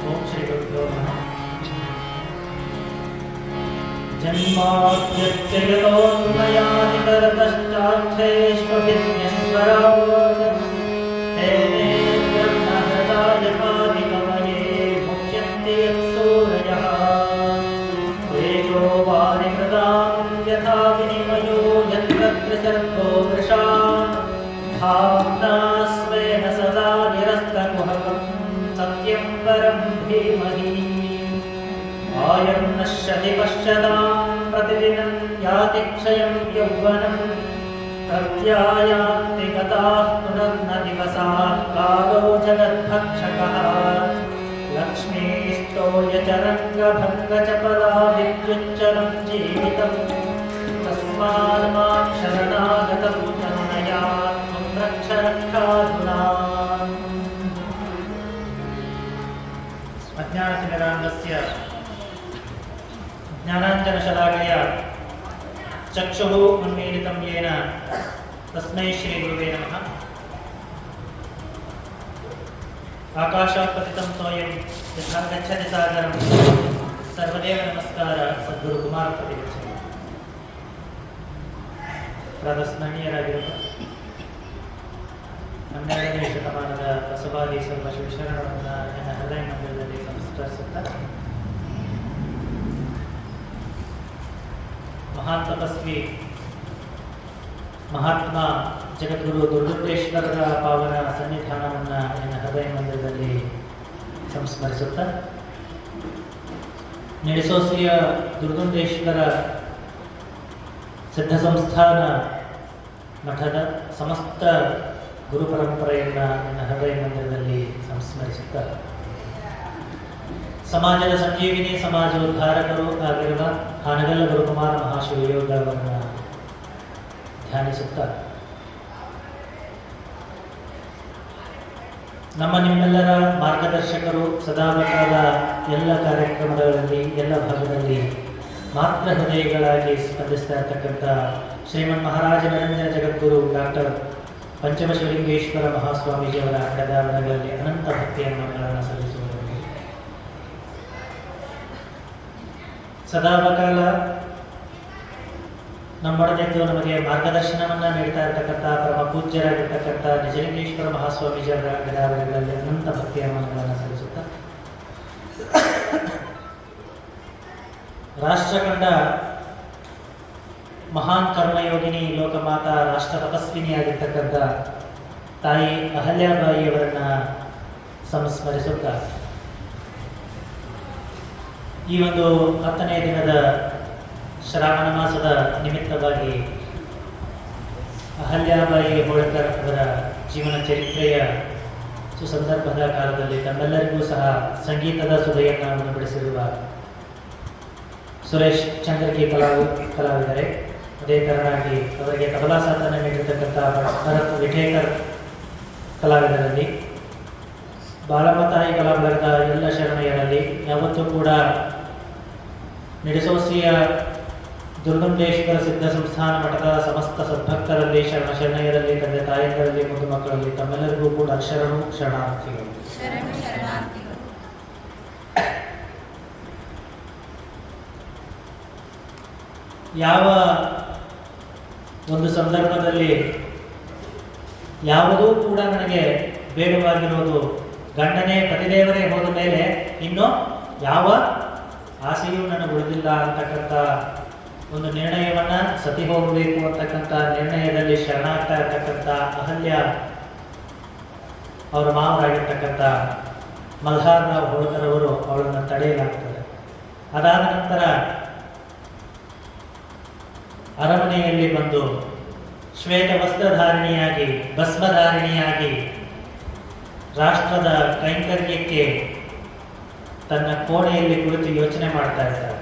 ಓಂ ಶ್ರೀ ಗುರುಭ್ಯೋ ನಮಃ. ಜನ್ಮಾದ್ಯಕ್ಷಯತೋನ್ಮಯಾದಿತರತಶ್ಚಾರ್ಥೇಷ್ವಭಿಜ್ಞಸ್ವರಾಟ್ ತೇನೇ ಬ್ರಹ್ಮಹೃದಾಯ ಪಾದಿಕವಯೇ ಮುಖ್ಯಂತೆ ಯತ್ಸೂರಯಃ ತೇಜೋ ವಾರಿಮೃದಾಂ ಯಥಾ ವಿನಿಮಯೋ ಯತ್ರ ತ್ರಿಸರ್ಗೋ ವೃಷಾ ಧಾಮ್ನಾ ಸ್ವೇನ ಸದಾ ನಿರಸ್ತಕುಹಕಂ ಸತ್ಯಂ ಪರಂ ಧೀಮಹಿ ಆಯಂ ನಶ್ಯತಿ ಪಶ್ಯತಾಂ ಪ್ರತಿದಿನಂ ಯಾತಿ ಕ್ಷಯಂ ಯೌವನಂ ಪ್ರತ್ಯಾಯಾಂತಿ ಗತಾಃ ಪುನರ್ನ ದಿವಸಾಃ ಕಾಲೋ ಜಗದ್ಭಕ್ಷಕಃ ಲಕ್ಷ್ಮೀಸ್ತೋಯಚರಂಗಭಂಗಚಪಲಾ ವಿದ್ಯುಚ್ಚಲಂ ಜೀವಿತಂ ತಸ್ಮಾತ್ ಮಾಂ ಶರಣಾಗತಂ ತನ್ಮಯಾತ್ ತ್ವಂ ರಕ್ಷ ರಕ್ಷಾಧುನಾ. ಅಜ್ಞಾನತಿಮಿರಾಂಧಸ್ಯ ಜ್ಞಾನಾಂಜನಶಲಾಕಯ ಚಕ್ಷುಃ ಉನ್ಮೀಲಿತಂ ಯೇನ ತಸ್ಮೈ ಶ್ರೀ ಗುರುವೇ ನಮಃ. ಆಕಾಶಾತ್ ಪತಿತಂ ತೋಯಂ ಯಥಾ ಗಚ್ಚತಿ ಸಾಗರಂ ಸರ್ವದೇವ ನಮಸ್ಕಾರ ಸದ್ಗುರು ಕುಮಾರಪತಿ ಗಚ್ಚತಿ. ಪ್ರಾತಸ್ಮರಣೀಯರಾಗಿರುವ 12ನೇ ಶತಮಾನದ ಬಸವಾದಿ ಸರ್ವ ಶಿವಶರಣರನ್ನ ನನ್ನ ಹೃದಯ ಮಂದಿರದಲ್ಲಿ ಸಂಸ್ಕರಿಸುತ್ತಾ ಮಹಾನ್ ತಪಸ್ವಿ ಮಹಾತ್ಮ ಜಗದ್ಗುರು ದುರ್ಗುಂಟೇಶ್ವರರ ಪಾವನ ಸನ್ನಿಧಾನವನ್ನು ನನ್ನ ಹೃದಯ ಮಂದಿರದಲ್ಲಿ ಸಂಸ್ಮರಿಸುತ್ತಾ ನಿಡಸೋಸಿಯ ದುರ್ಗುಂಟೇಶ್ವರ ಸಿದ್ಧ ಸಂಸ್ಥಾನ ಮಠದ ಸಮಸ್ತ ಗುರು ಪರಂಪರೆಯನ್ನು ನನ್ನ ಹೃದಯ ಮಂದಿರದಲ್ಲಿ ಸಂಸ್ಮರಿಸುತ್ತಾ ಸಮಾಜದ ಸಂಜೀವಿನಿ ಸಮಾಜೋದ್ಧಾರಕರು ಆಗಿರುವ ಹಾನಗಲ್ಲ ಗುರುಕುಮಾರ ಮಹಾಶಿವಯೋಗವನ್ನು ಧ್ಯಾನಿಸುತ್ತಾ ನಮ್ಮ ನಿಮ್ಮೆಲ್ಲರ ಮಾರ್ಗದರ್ಶಕರು ಸದಾಕಾಲ ಎಲ್ಲ ಕಾರ್ಯಕ್ರಮಗಳಲ್ಲಿ ಎಲ್ಲ ಭಾಗದಲ್ಲಿ ಮಾತ್ರ ಹೃದಯಗಳಾಗಿ ಸ್ಪಂದಿಸ್ತಾ ಇರತಕ್ಕಂಥ ಶ್ರೀಮನ್ ಮಹಾರಾಜ ನಿರಂಜನ ಜಗದ್ಗುರು ಡಾಕ್ಟರ್ ಪಂಚಮಶಿವಲಿಂಗೇಶ್ವರ ಮಹಾಸ್ವಾಮೀಜಿಯವರ ಕಡದಾವರಗಳಲ್ಲಿ ಅನಂತ ಭಕ್ತಿಯನ್ನು ಸಲ್ಲಿಸುವುದರಲ್ಲಿ ಸದಾಕಾಲ ನಮ್ಮೊಡನೆದ್ದು ನಮಗೆ ಮಾರ್ಗದರ್ಶನವನ್ನು ನೀಡ್ತಾ ಇರತಕ್ಕಂಥ ಪರಮ ಪೂಜ್ಯರಾಗಿರ್ತಕ್ಕಂಥ ನಿಜಲಿಂಗೇಶ್ವರ ಮಹಾಸ್ವಾಮೀಜಿಯವರ ಗದಾವರಗಳಲ್ಲಿ ಅನಂತ ಭಕ್ತಿಯನ್ನು ಸಲ್ಲಿಸುತ್ತಾ ರಾಷ್ಟ್ರ ಕಂಡ ಮಹಾನ್ ಕರ್ಮಯೋಗಿನಿ ಲೋಕಮಾತಾ ರಾಷ್ಟ್ರ ತಪಸ್ವಿನಿಯಾಗಿರ್ತಕ್ಕಂಥ ತಾಯಿ ಅಹಲ್ಯಾಬಾಯಿಯವರನ್ನ ಸಂಸ್ಮರಿಸುತ್ತಾ ಈ ಒಂದು 10ನೇ ದಿನದ ಶ್ರಾವಣ ಮಾಸದ ನಿಮಿತ್ತವಾಗಿ ಅಹಲ್ಯಾಬಾಯಿ ಹೋಳ್ಕರ್ ಅವರ ಜೀವನ ಚರಿತ್ರೆಯ ಸುಸಂದರ್ಭದ ಕಾಲದಲ್ಲಿ ತಮ್ಮೆಲ್ಲರಿಗೂ ಸಹ ಸಂಗೀತದ ಸುಧೆಯನ್ನು ಉಣಬಡಿಸಿರುವ ಸುರೇಶ್ ಚಂದ್ರಕಿ ಕಲಾವಿದರೆ, ಅದೇ ತರನಾಗಿ ಅವರಿಗೆ ತಬಲಾ ಸಾಥನ್ನು ನೀಡಿರ್ತಕ್ಕಂಥ ಭರತ್ ವಿಠೇಕರ್ ಕಲಾವಿದರಲ್ಲಿ, ಬಾಲಮತಾಯಿ ಕಲಾವಿದರದ ಎಲ್ಲ ಶರಣೆಯರಲ್ಲಿ ಯಾವತ್ತೂ ಕೂಡ ನಿಡಸೋಸಿಯ ದುರ್ಗುಂಟೇಶ್ವರ ಸಿದ್ಧ ಸಂಸ್ಥಾನ ಮಠದ ಸಮಸ್ತ ಸದ್ಭಕ್ತರಲ್ಲಿ ಶರಣೆಯರಲ್ಲಿ ತಂದೆ ತಾಯಂದರಲ್ಲಿ ಮುದ್ದು ಮಕ್ಕಳಲ್ಲಿ ತಮ್ಮೆಲ್ಲರಿಗೂ ಕೂಡ ಶರಣು ಶರಣಾರ್ಥಿಗಳು. ಯಾವ ಒಂದು ಸಂದರ್ಭದಲ್ಲಿ ಯಾವುದೂ ಕೂಡ ನನಗೆ ಬೇಡವಾಗಿರೋದು ಗಂಡನೇ ಪತಿದೇವರೇ ಹೋದ ಮೇಲೆ ಇನ್ನು ಯಾವ ಆಸೆಯೂ ನನಗೆ ಉಳಿದಿಲ್ಲ ಅಂತಕ್ಕಂಥ ಒಂದು ನಿರ್ಣಯವನ್ನ ಸತಿ ಹೋಗಬೇಕು ಅಂತಕ್ಕಂಥ ನಿರ್ಣಯದಲ್ಲಿ ಶರಣಾಗ್ತಾ ಇರ್ತಕ್ಕಂಥ ಅಹಲ್ಯ ಅವರ ಮಾವರಾಗಿರ್ತಕ್ಕಂಥ ಮಲ್ಹಾರರಾವ್ ಹೋಳ್ಕರ್ ಅವರು ಅವಳನ್ನು ತಡೆಯಲಾಗ್ತದೆ. ಅದಾದ ನಂತರ ಅರಮನೆಯಲ್ಲಿ ಬಂದು ಶ್ವೇತ ವಸ್ತ್ರಧಾರಿಣಿಯಾಗಿ ಭಸ್ಮಧಾರಿಣಿಯಾಗಿ ರಾಷ್ಟ್ರದ ಕೈಂಕರ್ಯಕ್ಕೆ ತನ್ನ ಕೋಣೆಯಲ್ಲಿ ಕುಳಿತು ಯೋಚನೆ ಮಾಡ್ತಾ ಇದ್ದಾರೆ.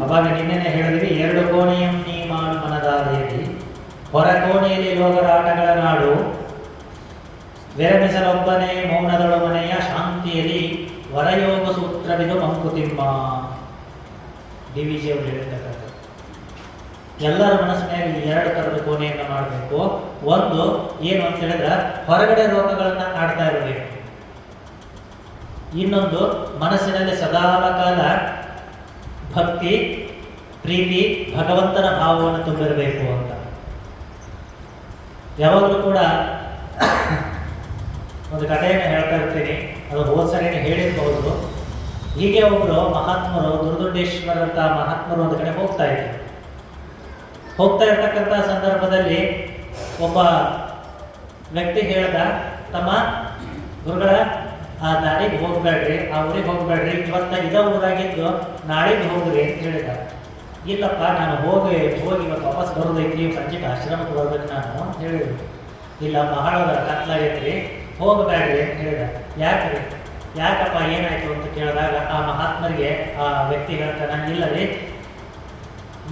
ಅವಾಗ ನಿನ್ನೆನೆ ಹೇಳಿದ್ವಿ, 2 ಕೋಣೆಯಂ ನೀ ಮಾಡು ಮನದಾಲೆಯಲ್ಲಿ, ಹೊರ ಕೋಣೆಯಲ್ಲಿ ಲೋಕರಾಟಗಳ ನಾಡು, ವಿರಮಿಸಲೊಬ್ಬನೇ ಮೌನದಳು ಮನೆಯ ಶಾಂತಿಯಲ್ಲಿ ವರಯೋಗ ಸೂತ್ರವಿದು ಮಂಕುತಿಮ್ಮ. ಡಿ.ವಿ.ಜಿ ಅವರು ಹೇಳಿರ್ತಕ್ಕಂಥ ಎಲ್ಲರ ಮನಸ್ಸಿನಲ್ಲಿ 2 ಥರದ ಕೋಣೆಯನ್ನು ಮಾಡಬೇಕು. ಒಂದು ಏನು ಅಂತ ಹೇಳಿದ್ರೆ ಹೊರಗಡೆ ರೋಗಗಳನ್ನ ಆಡ್ತಾ ಇರಬೇಕು, ಇನ್ನೊಂದು ಮನಸ್ಸಿನಲ್ಲಿ ಸದಾಕಾಲ ಭಕ್ತಿ, ಪ್ರೀತಿ, ಭಗವಂತನ ಭಾವವನ್ನು ತುಂಬಿರಬೇಕು ಅಂತ. ಯಾವಾಗಲೂ ಕೂಡ ಒಂದು ಕಥೆಯನ್ನು ಹೇಳ್ತಾ ಇರ್ತೀನಿ, ಅದು ಹೋದ ಸರಿನೇ ಹೇಳಿರ್ಬಹುದು. ಹೀಗೆ ಒಬ್ಬರು ಮಹಾತ್ಮರು, ದುರ್ದುಂಡೇಶ್ವರಂತ ಮಹಾತ್ಮರು ಒಂದು ಕಡೆ ಹೋಗ್ತಾ ಇರ್ತಕ್ಕಂಥ ಸಂದರ್ಭದಲ್ಲಿ ಒಬ್ಬ ವ್ಯಕ್ತಿ ಹೇಳ್ದ, ತಮ್ಮ ಗುರುಗಳ ಆ ದಾರಿಗೆ ಹೋಗ್ಬೇಡ್ರಿ, ಆ ಊರಿಗೆ ಹೋಗ್ಬೇಡ್ರಿ, ಇವತ್ತ ಇದ ಊರಾಗಿದ್ದು ನಾಳೆಗೆ ಹೋಗ್ರಿ ಅಂತ ಹೇಳಿದ. ಇಲ್ಲಪ್ಪ, ನಾನು ಹೋಗಿ ಇವತ್ತು ವಾಪಸ್ ಬರೋದೈತಿ, ಸಂಜೆಗೆ ಆಶ್ರಮಕ್ಕೆ ಬರ್ಬೇಕು ನಾನು ಅಂತ ಹೇಳಿದ್ರು. ಇಲ್ಲ, ಬಹಳ ಕತ್ಲಾಗೈತ್ರಿ, ಹೋಗಬೇಡ್ರಿ ಅಂತ ಹೇಳಿದ. ಯಾಕಪ್ಪ ಏನಾಯ್ತು ಅಂತ ಕೇಳಿದಾಗ ಆ ಮಹಾತ್ಮರಿಗೆ ಆ ವ್ಯಕ್ತಿ ಹೇಳ್ತಾನೆ, ಇಲ್ಲರಿ,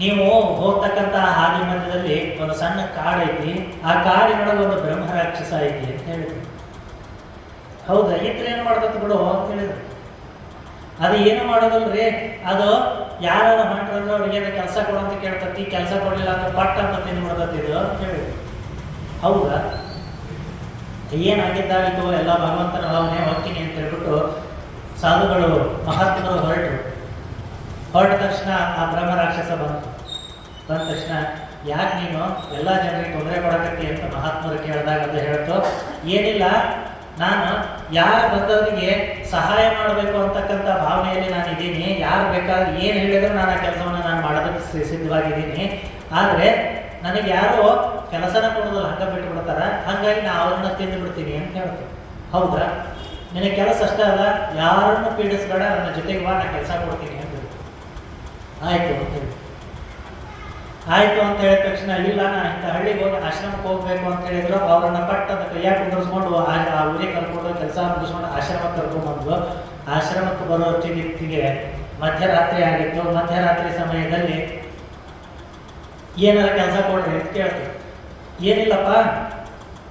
ನೀವು ಹೋಗ್ತಕ್ಕಂಥ ಹಾದಿ ಮಧ್ಯದಲ್ಲಿ ಒಂದು ಸಣ್ಣ ಕಾಡು ಐತಿ, ಆ ಕಾಡಿನೊಳಗೆ ಒಂದು ಬ್ರಹ್ಮ ರಾಕ್ಷಸ ಐತಿ ಅಂತ ಹೇಳಿದ್ರು. ಹೌದಾ, ಇದ್ರೆ ಏನು ಮಾಡ್ಬೇಕು ಬಿಡು ಅಂತ ಹೇಳಿದ್ರು. ಅದು ಏನು ಮಾಡೋದಲ್ರಿ, ಅದು ಯಾರು ಮಾಡ್ರಂದ್ರೆ ಅವ್ರಿಗೆ ಕೆಲಸ ಕೊಡು ಅಂತ ಕೇಳ್ತತಿ, ಕೆಲಸ ಕೊಡಲಿಲ್ಲ ಅಂದ್ರೆ ಪಟ್ ಅಂತ ತಿಂದ್ಬಿಡ್ತತಿ ಇದು ಅಂತ ಹೇಳಿದ್ರು. ಹೌದಾ, ಏನಾಗಿದ್ದಾಗಿತ್ತು, ಎಲ್ಲ ಭಗವಂತನ ಭಾವನೆ ಹೋಗ್ತೀನಿ ಅಂತ ಹೇಳ್ಬಿಟ್ಟು ಸಾಧುಗಳು ಮಹಾತ್ಮರು ಹೊರಟ ತಕ್ಷಣ ಆ ಬ್ರಹ್ಮ ರಾಕ್ಷಸ ಬಂದ ತಕ್ಷಣ, ಯಾಕೆ ನೀನು ಎಲ್ಲ ಜನರಿಗೆ ತೊಂದರೆ ಕೊಡಕತ್ತಿ ಅಂತ ಮಹಾತ್ಮರು ಕೇಳಿದಾಗ ಅದು ಹೇಳ್ತು, ಏನಿಲ್ಲ, ನಾನು ಯಾರು ಬಂದವರಿಗೆ ಸಹಾಯ ಮಾಡಬೇಕು ಅಂತಕ್ಕಂಥ ಭಾವನೆಯಲ್ಲಿ ನಾನು ಇದ್ದೀನಿ. ಯಾರು ಬೇಕಾದ್ರೆ ಏನು ಹೇಳಿದ್ರು ನಾನು ಆ ಕೆಲಸವನ್ನು ನಾನು ಮಾಡೋದಕ್ಕೆ ಸಿದ್ಧವಾಗಿದ್ದೀನಿ. ಆದರೆ ನನಗೆ ಯಾರು ಕೆಲಸನ ಕೊಡೋದಿಲ್ಲ, ಹಂಗೆ ಬಿಟ್ಟು ಬಿಡ್ತಾರ, ಹಾಗಾಗಿ ನಾನು ಅವ್ರನ್ನ ತಿಂದು ಬಿಡ್ತೀನಿ ಅಂತ ಹೇಳ್ತೀನಿ. ಹೌದಾ, ನಿನಗೆ ಕೆಲಸ ಅಷ್ಟೇ ಅಲ್ಲ, ಯಾರನ್ನು ಪೀಡಿಸ್ಬೇಡ, ನನ್ನ ಜೊತೆಗೆ ಬಾ, ನಾನು ಕೆಲಸ ಕೊಡ್ತೀನಿ ಅಂತ ಹೇಳಿ. ಆಯಿತು ಅಂತ ಹೇಳಿದ ತಕ್ಷಣ, ಇಲ್ಲ, ನಾನು ಇಂಥ ಹಳ್ಳಿಗೆ ಹೋಗಿ ಆಶ್ರಮಕ್ಕೆ ಹೋಗ್ಬೇಕು ಅಂತ ಹೇಳಿದ್ರು. ಅವ್ರನ್ನ ಪಟ್ಟದ ಕೈಯಾಗ ಕುಂದಿರಿಸ್ಕೊಂಡು ಆ ಊರಿಗೆ ಕರ್ಕೊಂಡು ಕೆಲಸ ಮುಗಿಸ್ಕೊಂಡು ಆಶ್ರಮಕ್ಕೆ ಕರ್ಕೊಂಡ್ಬಂದು, ಆಶ್ರಮಕ್ಕೆ ಬರೋ ಹೊತ್ತಿಗೆ ಮಧ್ಯರಾತ್ರಿ ಆಗಿತ್ತು. ಮಧ್ಯರಾತ್ರಿ ಸಮಯದಲ್ಲಿ ಏನಾರ ಕೆಲಸ ಕೊಡ್ರಿ ಅಂತ ಕೇಳ್ತೀವಿ. ಏನಿಲ್ಲಪ್ಪ,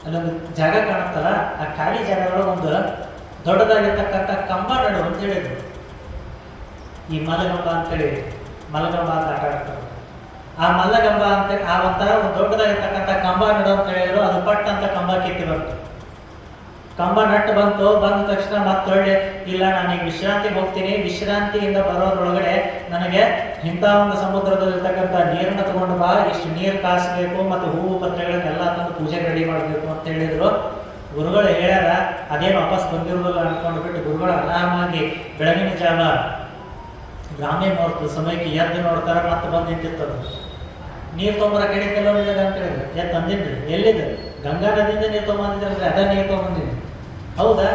ಅಲ್ಲೊಂದು ಜಾಗ ಕಾಣುತ್ತಲ್ಲ, ಆ ಖಾಲಿ ಜಾಗದೊಳಗೆ ಒಂದು ದೊಡ್ಡದಾಗಿರ್ತಕ್ಕಂಥ ಕಂಬ ನಡು ಅಂತ ಹೇಳಿದ್ರು. ಈ ಮಲಗಂಬ ಅಂತೇಳಿ, ಮಲಗಂಬ ಅಂತ ಆಟ ಆಡ್ತಾರೆ. ಆ ಮಲ್ಲಗಂಬ ಅಂತ ಆ ಒಂಥರ ಒಂದು ದೊಡ್ಡದಾಗಿರ್ತಕ್ಕಂಥ ಕಂಬ ನಡು ಅಂತ ಹೇಳಿದ್ರು. ಅದು ಪಟ್ ಅಂತ ಕಂಬ ಕಿತ್ತಿ ಬಂತು. ಕಂಬ ನಟ್ಟು ಬಂದ ತಕ್ಷಣ ಮತ್ತೊಳ್ಳೆ, ಇಲ್ಲ, ನಾನೀಗ ವಿಶ್ರಾಂತಿಗೆ ಹೋಗ್ತೀನಿ, ವಿಶ್ರಾಂತಿಯಿಂದ ಬರೋದ್ರೊಳಗಡೆ ನನಗೆ ಇಂಥ ಒಂದು ಸಮುದ್ರದಲ್ಲಿರ್ತಕ್ಕಂಥ ನೀರನ್ನು ತಗೊಂಡು ಬಾ, ಇಷ್ಟು ನೀರು ಕಾಸಬೇಕು ಮತ್ತು ಹೂವು ಪತ್ರೆಗಳನ್ನೆಲ್ಲ ತಂದು ಪೂಜೆಗೆ ರೆಡಿ ಮಾಡಬೇಕು ಅಂತ ಹೇಳಿದ್ರು. ಗುರುಗಳು ಹೇಳ್ಯಾರ, ಅದೇನು ವಾಪಸ್ ಬಂದಿರೋದಿಲ್ಲ ಅನ್ಕೊಂಡು ಬಿಟ್ಟು ಗುರುಗಳು ಆರಾಮಾಗಿ ಬೆಳಗಿನ ಜಾವ ಬ್ರಾಹ್ಮಿ ಮುಹೂರ್ತ ಸಮಯಕ್ಕೆ ಎದ್ದು ನೋಡ್ತಾರೆ. ಮತ್ತೆ ಬಂದು ನಿಂತಿರ್ತದೆ. ನೀರು ತೊಗೊಂಬರ ಕಡೆ ಕೆಲವೊಂದಿದೆ ಅಂತ ಹೇಳಿದ್ರು. ತಂದಿದ್ರಿ, ಎಲ್ಲಿದೆ? ಗಂಗಾ ನದಿಯಿಂದ ನೀರು ತೊಗೊಂಬಂದಿದ್ರಲ್ರಿ, ಅದ ನೀರು ತೊಗೊಂಬಂದಿದ್ರಿ. ಹೌದಾ,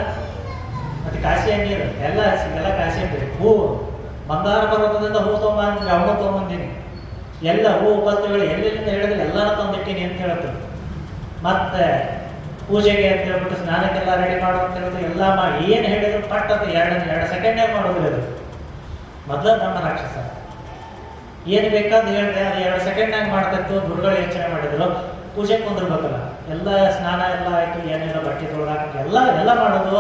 ಮತ್ತೆ ಕಾಶಿಯ ನೀರು ಎಲ್ಲ ಕಾಶಿ ಅಂತೀರಿ. ಹೂವು ಮಂದಾರ ಪರ್ವತದಿಂದ ಹೂ ತೊಗೊಂಬಂದ್ರೆ ಅವನು ತೊಗೊಂಬಂದಿನಿ. ಎಲ್ಲ ಹೂವು ಪತ್ರೆಗಳು ಎಲ್ಲೆಲ್ಲಿಂದ ಹೇಳಿದ್ರೆ ಎಲ್ಲಾನು ತಂದಿಟ್ಟೀನಿ ಅಂತ ಹೇಳ್ತಾರೆ. ಮತ್ತೆ ಪೂಜೆಗೆ ಅಂತ ಹೇಳ್ಬಿಟ್ಟು ಸ್ನಾನಕ್ಕೆಲ್ಲ ರೆಡಿ ಮಾಡು ಅಂತ ಹೇಳಿದ್ರೆ ಎಲ್ಲ ಮಾಡಿ ಏನು ಹೇಳಿದ್ರು ಪಟ್ ಅಂತ ಎರಡು ಸೆಕೆಂಡೇ ಮಾಡೋದ್ರಿ. ಅದು ಮೊದಲ ಬ್ರಹ್ಮ ರಾಕ್ಷಸ. ಏನು ಬೇಕಾದ ಹೇಳಿದ್ರೆ ಅದು 2 ಸೆಕೆಂಡ್ನಾಗ ಮಾಡ್ತಿತ್ತು. ಗುರುಗಳು ಯೋಚನೆ ಮಾಡಿದ್ರು, ಪೂಜೆ ಕುಂದಿರ್ಬೇಕಲ್ಲ, ಎಲ್ಲ ಸ್ನಾನ ಎಲ್ಲ ಆಯಿತು, ಏನೆಲ್ಲ ಬಟ್ಟೆ ತೊಳೆದಾಕ ಎಲ್ಲ ಮಾಡೋದು,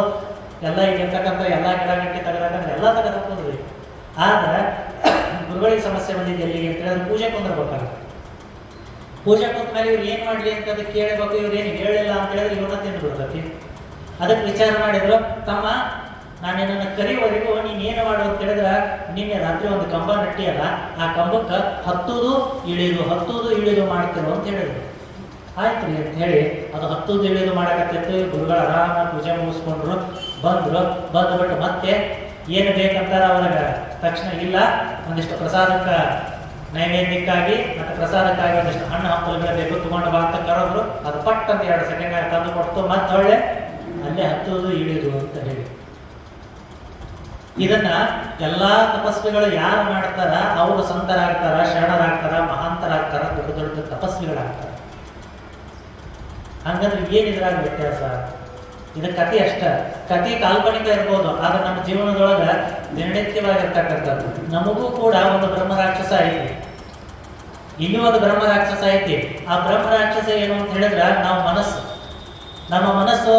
ಎಲ್ಲ ಈಗಿರ್ತಕ್ಕಂಥ ಎಲ್ಲ ಗಿಡ ಗಂಟೆ ತೆಗೆದಾಕಂದ್ರೆ ಎಲ್ಲ ತೆಗೆದಾಕೋದ್ರಿ. ಆದ್ರೆ ಗುರುಗಳಿಗೆ ಸಮಸ್ಯೆ ಬಂದಿದ್ದು ಎಲ್ಲಿಗೆ ಅಂತ ಹೇಳಿದ್ರೆ ಪೂಜೆ ಕುಂದಿರ್ಬೇಕಲ್ಲ. ಪೂಜೆ ಕುಂತ ಮೇಲೆ ಇವ್ರು ಏನು ಮಾಡಲಿ ಅಂತ ಅದಕ್ಕೆ ಕೇಳಬೇಕು. ಇವ್ರು ಏನು ಹೇಳಿಲ್ಲ ಅಂತ ಹೇಳಿದ್ರೆ ಇವ್ರನ್ನ ತಿಂದು ಬಿಡ್ತತಿ. ಅದಕ್ಕೆ ವಿಚಾರ ಮಾಡಿದ್ರು, ತಮ್ಮ, ನಾನು ನಿನ್ನನ್ನು ಕರಿವರೆಗೂ ನೀನು ಏನು ಮಾಡು ಅಂತ ಹೇಳಿದ್ರೆ, ನಿನ್ನೆ ರಾತ್ರಿ ಒಂದು ಕಂಬ ನಟ್ಟಿಯಲ್ಲ, ಆ ಕಂಬಕ್ಕೆ ಹತ್ತುದು ಇಳಿದು ಮಾಡ್ತಿರು ಅಂತ ಹೇಳಿದ್ರು. ಆಯ್ತು ರೀ ಅಂತ ಹೇಳಿ ಅದು ಹತ್ತುದು ಇಳಿದು ಮಾಡಕತ್ತಿತ್ತು. ಗುರುಗಳು ಆರಾಮಾಗಿ ಪೂಜೆ ಮುಗಿಸ್ಕೊಂಡ್ರು, ಬಂದ್ಬಿಟ್ಟು ಮತ್ತೆ ಏನು ಬೇಕಂತಾರೆ ಅವ್ರಿಗೆ ತಕ್ಷಣ, ಇಲ್ಲ, ಒಂದಿಷ್ಟು ಪ್ರಸಾದಕ್ಕೆ ನೈವೇದ್ಯಕ್ಕಾಗಿ ಮತ್ತು ಪ್ರಸಾದಕ್ಕಾಗಿ ಒಂದಿಷ್ಟು ಹಣ್ಣು ಹಂಪಲುಗಳು ಬೇಕು, ತಗೊಂಡು ಬಾ ಅಂತ ಕರೆದ್ರು. ಅದು ಪಟ್ ಅಂತ 2 ಸೆಕೆಂಡ್ ತಂದು ಕೊಡ್ತು. ಮತ್ತೆ ಒಳ್ಳೆ ಅಲ್ಲೇ ಹತ್ತುದು ಇಳಿದು ಅಂತ ಹೇಳಿ. ಇದನ್ನ ಎಲ್ಲಾ ತಪಸ್ವಿಗಳು ಯಾರು ಮಾಡ್ತಾರ ಅವರು ಸಂತರಾಗ್ತಾರ, ಶರಣರಾಗ್ತಾರ, ಮಹಾಂತರಾಗ್ತಾರ, ದೊಡ್ಡ ತಪಸ್ವಿಗಳಾಗ್ತಾರ. ಹಂಗಂದ್ರೆ ಏನಿದ್ರಾಗ ವ್ಯತ್ಯಾಸ? ಇದು ಕಥೆ ಅಷ್ಟ. ಕಥೆ ಕಾಲ್ಪನಿಕ ಇರ್ಬೋದು, ಆದ್ರೆ ನಮ್ಮ ಜೀವನದೊಳಗ ದಿನನಿತ್ಯವಾಗಿರ್ತಕ್ಕಂಥದ್ದು. ನಮಗೂ ಕೂಡ ಒಂದು ಬ್ರಹ್ಮ ರಾಕ್ಷಸ ಐತಿ, ಇಲ್ಲಿ ಒಂದು ಬ್ರಹ್ಮ ರಾಕ್ಷಸ ಐತಿ. ಆ ಬ್ರಹ್ಮ ರಾಕ್ಷಸ ಏನು ಅಂತ ಹೇಳಿದ್ರೆ ನಮ್ಮ ಮನಸ್ಸು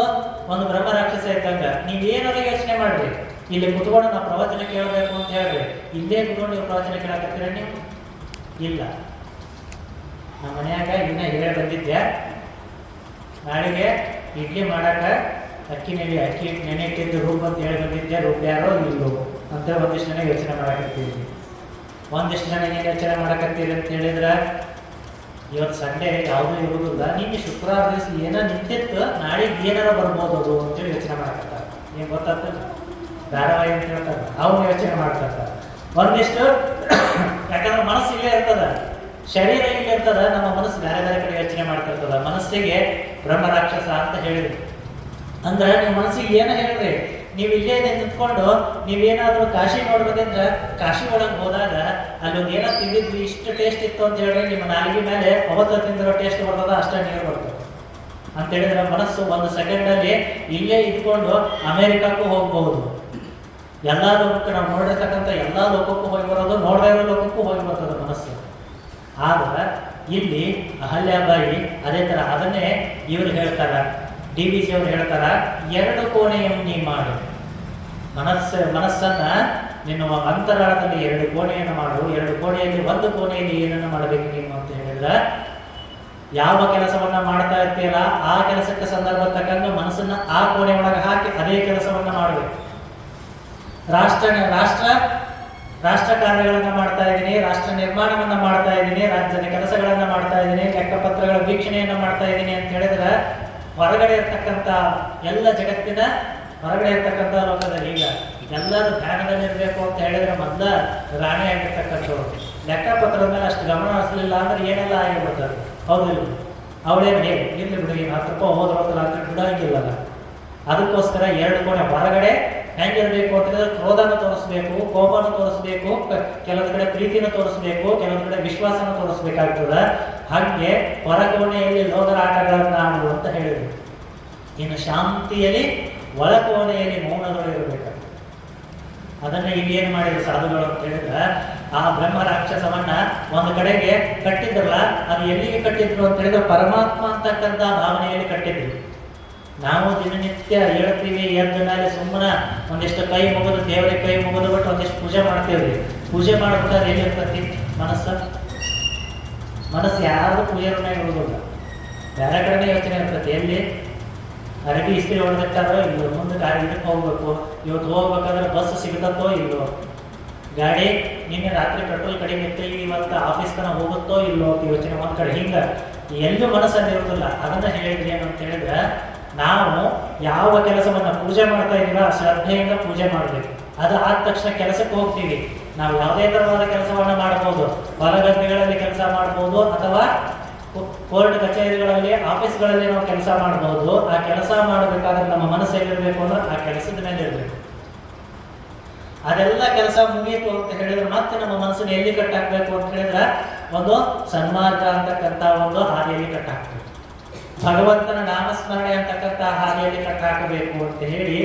ಒಂದು ಬ್ರಹ್ಮ ರಾಕ್ಷಸ ಇದ್ದಂಗ. ನೀವೇನಾದ್ರೂ ಯೋಚನೆ ಮಾಡ್ರಿ, ಇಲ್ಲಿ ಕುತ್ಕೊಂಡು ನಾವು ಪ್ರವಚನ ಕೇಳಬೇಕು ಅಂತ ಹೇಳ್ರಿ, ಇಲ್ಲೇ ಕುತ್ಕೊಂಡು ನೀವು ಪ್ರವಚನ ಕೇಳಕತ್ತೀರ ನೀವು? ಇಲ್ಲ. ನಮ್ಮ ಮನ್ಯಾಗ ಇನ್ನ ಹೇಳಿ ಬಂದಿದ್ದೆ, ನಾಳೆಗೆ ಇಡ್ಲಿ ಮಾಡಾಕ ಅಕ್ಕಿ ನೆನೆ ಇಟ್ಟಿದ್ದು ರೂಪ ಅಂತ ಹೇಳಿ ಬಂದಿದ್ದೆ, ರೂಪ ಯಾರೋ ಇಲ್ಲೋ ಅಂತ ಒಂದಿಷ್ಟು ಜನ ಯೋಚನೆ ಮಾಡಕತ್ತೀವಿ. ಒಂದಿಷ್ಟು ಜನ ಏನು ಯೋಚನೆ ಮಾಡಕತ್ತೀರಿ ಅಂತ ಹೇಳಿದ್ರೆ, ಇವತ್ತು ಸಂಡೇ ಯಾವುದೂ ಇರುವುದಿಲ್ಲ, ನಿನ್ನೆ ಶುಕ್ರವಾರ ದಿವಸ ಏನೋ ನಿಂತಿತ್ತು, ನಾಳೆಗೆ ಏನಾರ ಬರ್ಬೋದು ಅದು ಅಂತೇಳಿ ಯೋಚನೆ ಮಾಡಕತ್ತಾರೆ. ಏನು ಗೊತ್ತಾಗ್ತದೆ? ಧಾರಾವಾಹಿ ಅಂತ ಹೇಳ್ತಾರೆ, ಅವ್ನು ಯೋಚನೆ ಮಾಡ್ತಿರ್ತಾರೆ ಒಂದಿಷ್ಟು. ಯಾಕಂದ್ರೆ ಮನಸ್ಸು ಇಲ್ಲೇ ಇರ್ತದ, ಶರೀರ ಇಲ್ಲೇ ಇರ್ತದ, ನಮ್ಮ ಮನಸ್ಸು ಬೇರೆ ಬೇರೆ ಕಡೆ ಯೋಚನೆ ಮಾಡ್ತಿರ್ತದ. ಮನಸ್ಸಿಗೆ ಬ್ರಹ್ಮ ರಾಕ್ಷಸ ಅಂತ ಹೇಳಿದ್ರು. ಅಂದ್ರೆ ನೀವು ಮನಸ್ಸಿಗೆ ಏನೋ ಹೇಳ್ರಿ, ನೀವು ಇಲ್ಲೇ ನಿಂತ್ಕೊಂಡು ನೀವೇನಾದ್ರೂ ಕಾಶಿ ನೋಡ್ಬೇಕಂದ್ರೆ ಕಾಶಿ ಒಳಗೆ ಹೋದಾಗ ಅಲ್ಲೊಂದು ಏನೋ ತಿಂದಿದ್ವಿ, ಇಷ್ಟು ಟೇಸ್ಟ್ ಇತ್ತು ಅಂತ ಹೇಳಿದ್ರೆ ನಿಮ್ಮ ನಾಲಿಗೆ ಮೇಲೆ ಅವತ್ತು ತಿಂದಿರೋ ಟೇಸ್ಟ್ ಬರ್ತದ, ಅಷ್ಟೇ ನೀರು ಬರ್ತದೆ ಅಂತ ಹೇಳಿದ್ರೆ ಮನಸ್ಸು ಒಂದು ಸೆಕೆಂಡಲ್ಲಿ ಇಲ್ಲೇ ಇದ್ಕೊಂಡು ಅಮೇರಿಕಕ್ಕೂ ಹೋಗ್ಬಹುದು. ಎಲ್ಲ ಲೋಕಕ್ಕೆ ನಾವು ನೋಡಿರ್ತಕ್ಕಂಥ ಎಲ್ಲ ಲೋಕಕ್ಕೂ ಹೋಗಿ ಬರೋದು, ನೋಡದೇ ಇರೋ ಲೋಕಕ್ಕೂ ಹೋಗಿ ಬರ್ತದೆ ಮನಸ್ಸು. ಆದ್ರೆ ಇಲ್ಲಿ ಅಹಲ್ಯಾಬಾಯಿ ಅದೇ ಥರ, ಅದನ್ನೇ ಇವರು ಹೇಳ್ತಾರ, DVG ಅವರು ಹೇಳ್ತಾರ, 2 ಕೋಣೆಯನ್ನು ನೀ ಮಾಡು. ಮನಸ್ಸನ್ನ ನಿನ್ನ ಅಂತರಾಳದಲ್ಲಿ 2 ಕೋಣೆಯನ್ನು ಮಾಡು. 2 ಕೋಣೆಯಲ್ಲಿ 1 ಕೋಣೆಯಲ್ಲಿ ಏನನ್ನು ಮಾಡಬೇಕು ನೀನು ಅಂತ ಹೇಳಿದ್ರೆ, ಯಾವ ಕೆಲಸವನ್ನ ಮಾಡ್ತಾ ಇರ್ತೀಯಲ್ಲ ಆ ಕೆಲಸಕ್ಕೆ ಸಂದರ್ಭ ತಕ್ಕಂಗೆ ಮನಸ್ಸನ್ನ ಆ ಕೋಣೆ ಒಳಗೆ ಹಾಕಿ ಅದೇ ಕೆಲಸವನ್ನ ಮಾಡಬೇಕು. ರಾಷ್ಟ್ರ ಕಾರ್ಯಗಳನ್ನ ಮಾಡ್ತಾ ಇದ್ದೀನಿ, ರಾಷ್ಟ್ರ ನಿರ್ಮಾಣವನ್ನ ಮಾಡ್ತಾ ಇದ್ದೀನಿ, ರಾಜ್ಯದ ಕೆಲಸಗಳನ್ನ ಮಾಡ್ತಾ ಇದ್ದೀನಿ, ಲೆಕ್ಕಪತ್ರಗಳ ವೀಕ್ಷಣೆಯನ್ನ ಮಾಡ್ತಾ ಇದ್ದೀನಿ ಅಂತ ಹೇಳಿದ್ರೆ, ಹೊರಗಡೆ ಇರ್ತಕ್ಕಂಥ ಎಲ್ಲ ಜಗತ್ತಿನ ಹೊರಗಡೆ ಇರ್ತಕ್ಕಂಥ ಲೋಕದಲ್ಲಿ ಈಗ ಎಲ್ಲರೂ ಧ್ಯಾನದಲ್ಲಿರಬೇಕು ಅಂತ ಹೇಳಿದ್ರೆ ಮೊದಲ ರಾಣಿ ಆಗಿರ್ತಕ್ಕಂಥವ್ರು ಲೆಕ್ಕಪತ್ರದ ಮೇಲೆ ಅಷ್ಟು ಗಮನ ಹರಿಸಲಿಲ್ಲ ಅಂದ್ರೆ ಏನೆಲ್ಲ ಆಗಿಬಿಡ್ತಾರೆ. ಹೌದಿಲ್ಲ? ಅವಳೇನು ಇರ್ಲಿ ಬಿಡಿ, 10 ರೂಪಾಯಿ ಹೋದ್ರಲ್ಲ ಅಂತ ಬಿಡೋಂಗಿಲ್ಲಲ್ಲ. ಅದಕ್ಕೋಸ್ಕರ 2 ಕೋಣೆ ಹೊರಗಡೆ ಹೆಂಗಿರ್ಬೇಕು ಅಂತಂದ್ರೆ, ಕ್ರೋಧನ ತೋರಿಸ್ಬೇಕು, ಕೋಪನ ತೋರಿಸ್ಬೇಕು, ಕೆಲವೊಂದು ಕಡೆ ಪ್ರೀತಿನ ತೋರಿಸ್ಬೇಕು, ಕೆಲವೊಂದು ಕಡೆ ವಿಶ್ವಾಸನ ತೋರಿಸ್ಬೇಕಾಗ್ತದ. ಹಾಗೆ ಹೊರಕೋಣೆಯಲ್ಲಿ ಲೋಕರ ಆಟಗಳನ್ನ ಆಡು ಅಂತ ಹೇಳಿದ್ರು. ಇನ್ನು ಶಾಂತಿಯಲ್ಲಿ ಒಳಕೋಣೆಯಲ್ಲಿ ಮೌನಗಳು ಇರಬೇಕು. ಅದನ್ನ ಇಲ್ಲಿ ಏನ್ ಮಾಡಿದ್ರು ಸಾಧುಗಳು ಅಂತ ಹೇಳಿದ್ರೆ, ಆ ಬ್ರಹ್ಮ ರಾಕ್ಷಸವನ್ನ ಒಂದು ಕಡೆಗೆ ಕಟ್ಟಿದ್ರಲ್ಲ, ಅದು ಎಲ್ಲಿಗೆ ಕಟ್ಟಿದ್ರು ಅಂತ ಹೇಳಿದ್ರೆ ಪರಮಾತ್ಮ ಅಂತಕ್ಕಂಥ ಭಾವನೆಯಲ್ಲಿ ಕಟ್ಟಿದ್ರು. ನಾವು ದಿನನಿತ್ಯ ಹೇಳ್ತೀವಿ, ಎದ್ದ ಮೇಲೆ ಸುಮ್ಮನೆ ಒಂದಿಷ್ಟು ಕೈ ಮುಗಿದು ದೇವರಿಗೆ ಕೈ ಮುಗಿದು ಬಿಟ್ಟು ಒಂದಿಷ್ಟು ಪೂಜೆ ಮಾಡ್ತೀವ್ರಿ. ಪೂಜೆ ಮಾಡ್ಬೇಕಾದ್ರೆ ಎಲ್ಲಿರ್ತತಿ ಮನಸ್ಸು ಯಾರು ಪೂಜೆ ಇರುವುದಿಲ್ಲ, ಬೇರೆ ಕಡೆನೇ ಯೋಚನೆ ಇರ್ತತಿ. ಎಲ್ಲಿ ಅರಬಿ ಇಸ್ತ್ರಿ ಹೊಡೆದಿಟ್ಟಾರೋ ಇಲ್ಲೋ, ಮುಂದೆ ಗಾಡಿ ಇದಕ್ಕೆ ಹೋಗ್ಬೇಕು, ಇವತ್ತು ಹೋಗ್ಬೇಕಾದ್ರೆ ಬಸ್ ಸಿಗುತ್ತೋ ಇಲ್ಲೋ, ಗಾಡಿ ನಿನ್ನೆ ರಾತ್ರಿ ಪೆಟ್ರೋಲ್ ಕಡಿಮೆ ಇತ್ತು, ಇವತ್ತು ಆಫೀಸ್ ತನಕ ಹೋಗುತ್ತೋ ಇಲ್ಲೋ ಅಂತ ಯೋಚನೆ ಒಂದ್ ಕಡೆ. ಹಿಂಗ ಎಲ್ಲೂ ಮನಸ್ಸಲ್ಲಿ ಇರುವುದಿಲ್ಲ. ಅದನ್ನ ಹೇಳಿದ್ರಿ ಏನು ಅಂತ ಹೇಳಿದ್ರೆ, ನಾವು ಯಾವ ಕೆಲಸವನ್ನ ಪೂಜೆ ಮಾಡ್ತಾ ಇದೀವ ಶ್ರದ್ಧೆಯಿಂದ ಪೂಜೆ ಮಾಡಬೇಕು. ಅದು ಆದ ತಕ್ಷಣ ಕೆಲಸಕ್ಕೆ ಹೋಗ್ತೀವಿ. ನಾವು ಯಾವುದೇ ತರವಾದ ಕೆಲಸವನ್ನ ಮಾಡಬಹುದು, ಹೊಲಗದ್ದೆಗಳಲ್ಲಿ ಕೆಲಸ ಮಾಡಬಹುದು, ಅಥವಾ ಕೋರ್ಟ್ ಕಚೇರಿಗಳಲ್ಲಿ ಆಫೀಸ್ಗಳಲ್ಲಿ ನಾವು ಕೆಲಸ ಮಾಡಬಹುದು. ಆ ಕೆಲಸ ಮಾಡಬೇಕಾದ್ರೆ ನಮ್ಮ ಮನಸ್ಸು ಎಲ್ಲಿರ್ಬೇಕು ಅಂದ್ರೆ ಆ ಕೆಲಸದ ಮೇಲೆ ಇರಬೇಕು. ಅದೆಲ್ಲ ಕೆಲಸ ಮುಗಿಯಿತು ಅಂತ ಹೇಳಿದ್ರೆ ಮತ್ತೆ ನಮ್ಮ ಮನಸ್ಸನ್ನು ಎಲ್ಲಿ ಕಟ್ಟಾಕ್ಬೇಕು ಅಂತ ಹೇಳಿದ್ರೆ ಒಂದು ಸನ್ಮಾರ್ಗ ಅಂತಕ್ಕಂಥ ಒಂದು ಹಾದಿಯಲ್ಲಿ ಕಟ್ಟಾಕ್ಬೇಕು. ಭಗವಂತನ ನಾಮಸ್ಮರಣೆ ಅಂತಕ್ಕಂಥ ಹಾದಿಯಲ್ಲಿ ಕಟ್ಟಾಕಬೇಕು ಅಂತ ಹೇಳಿ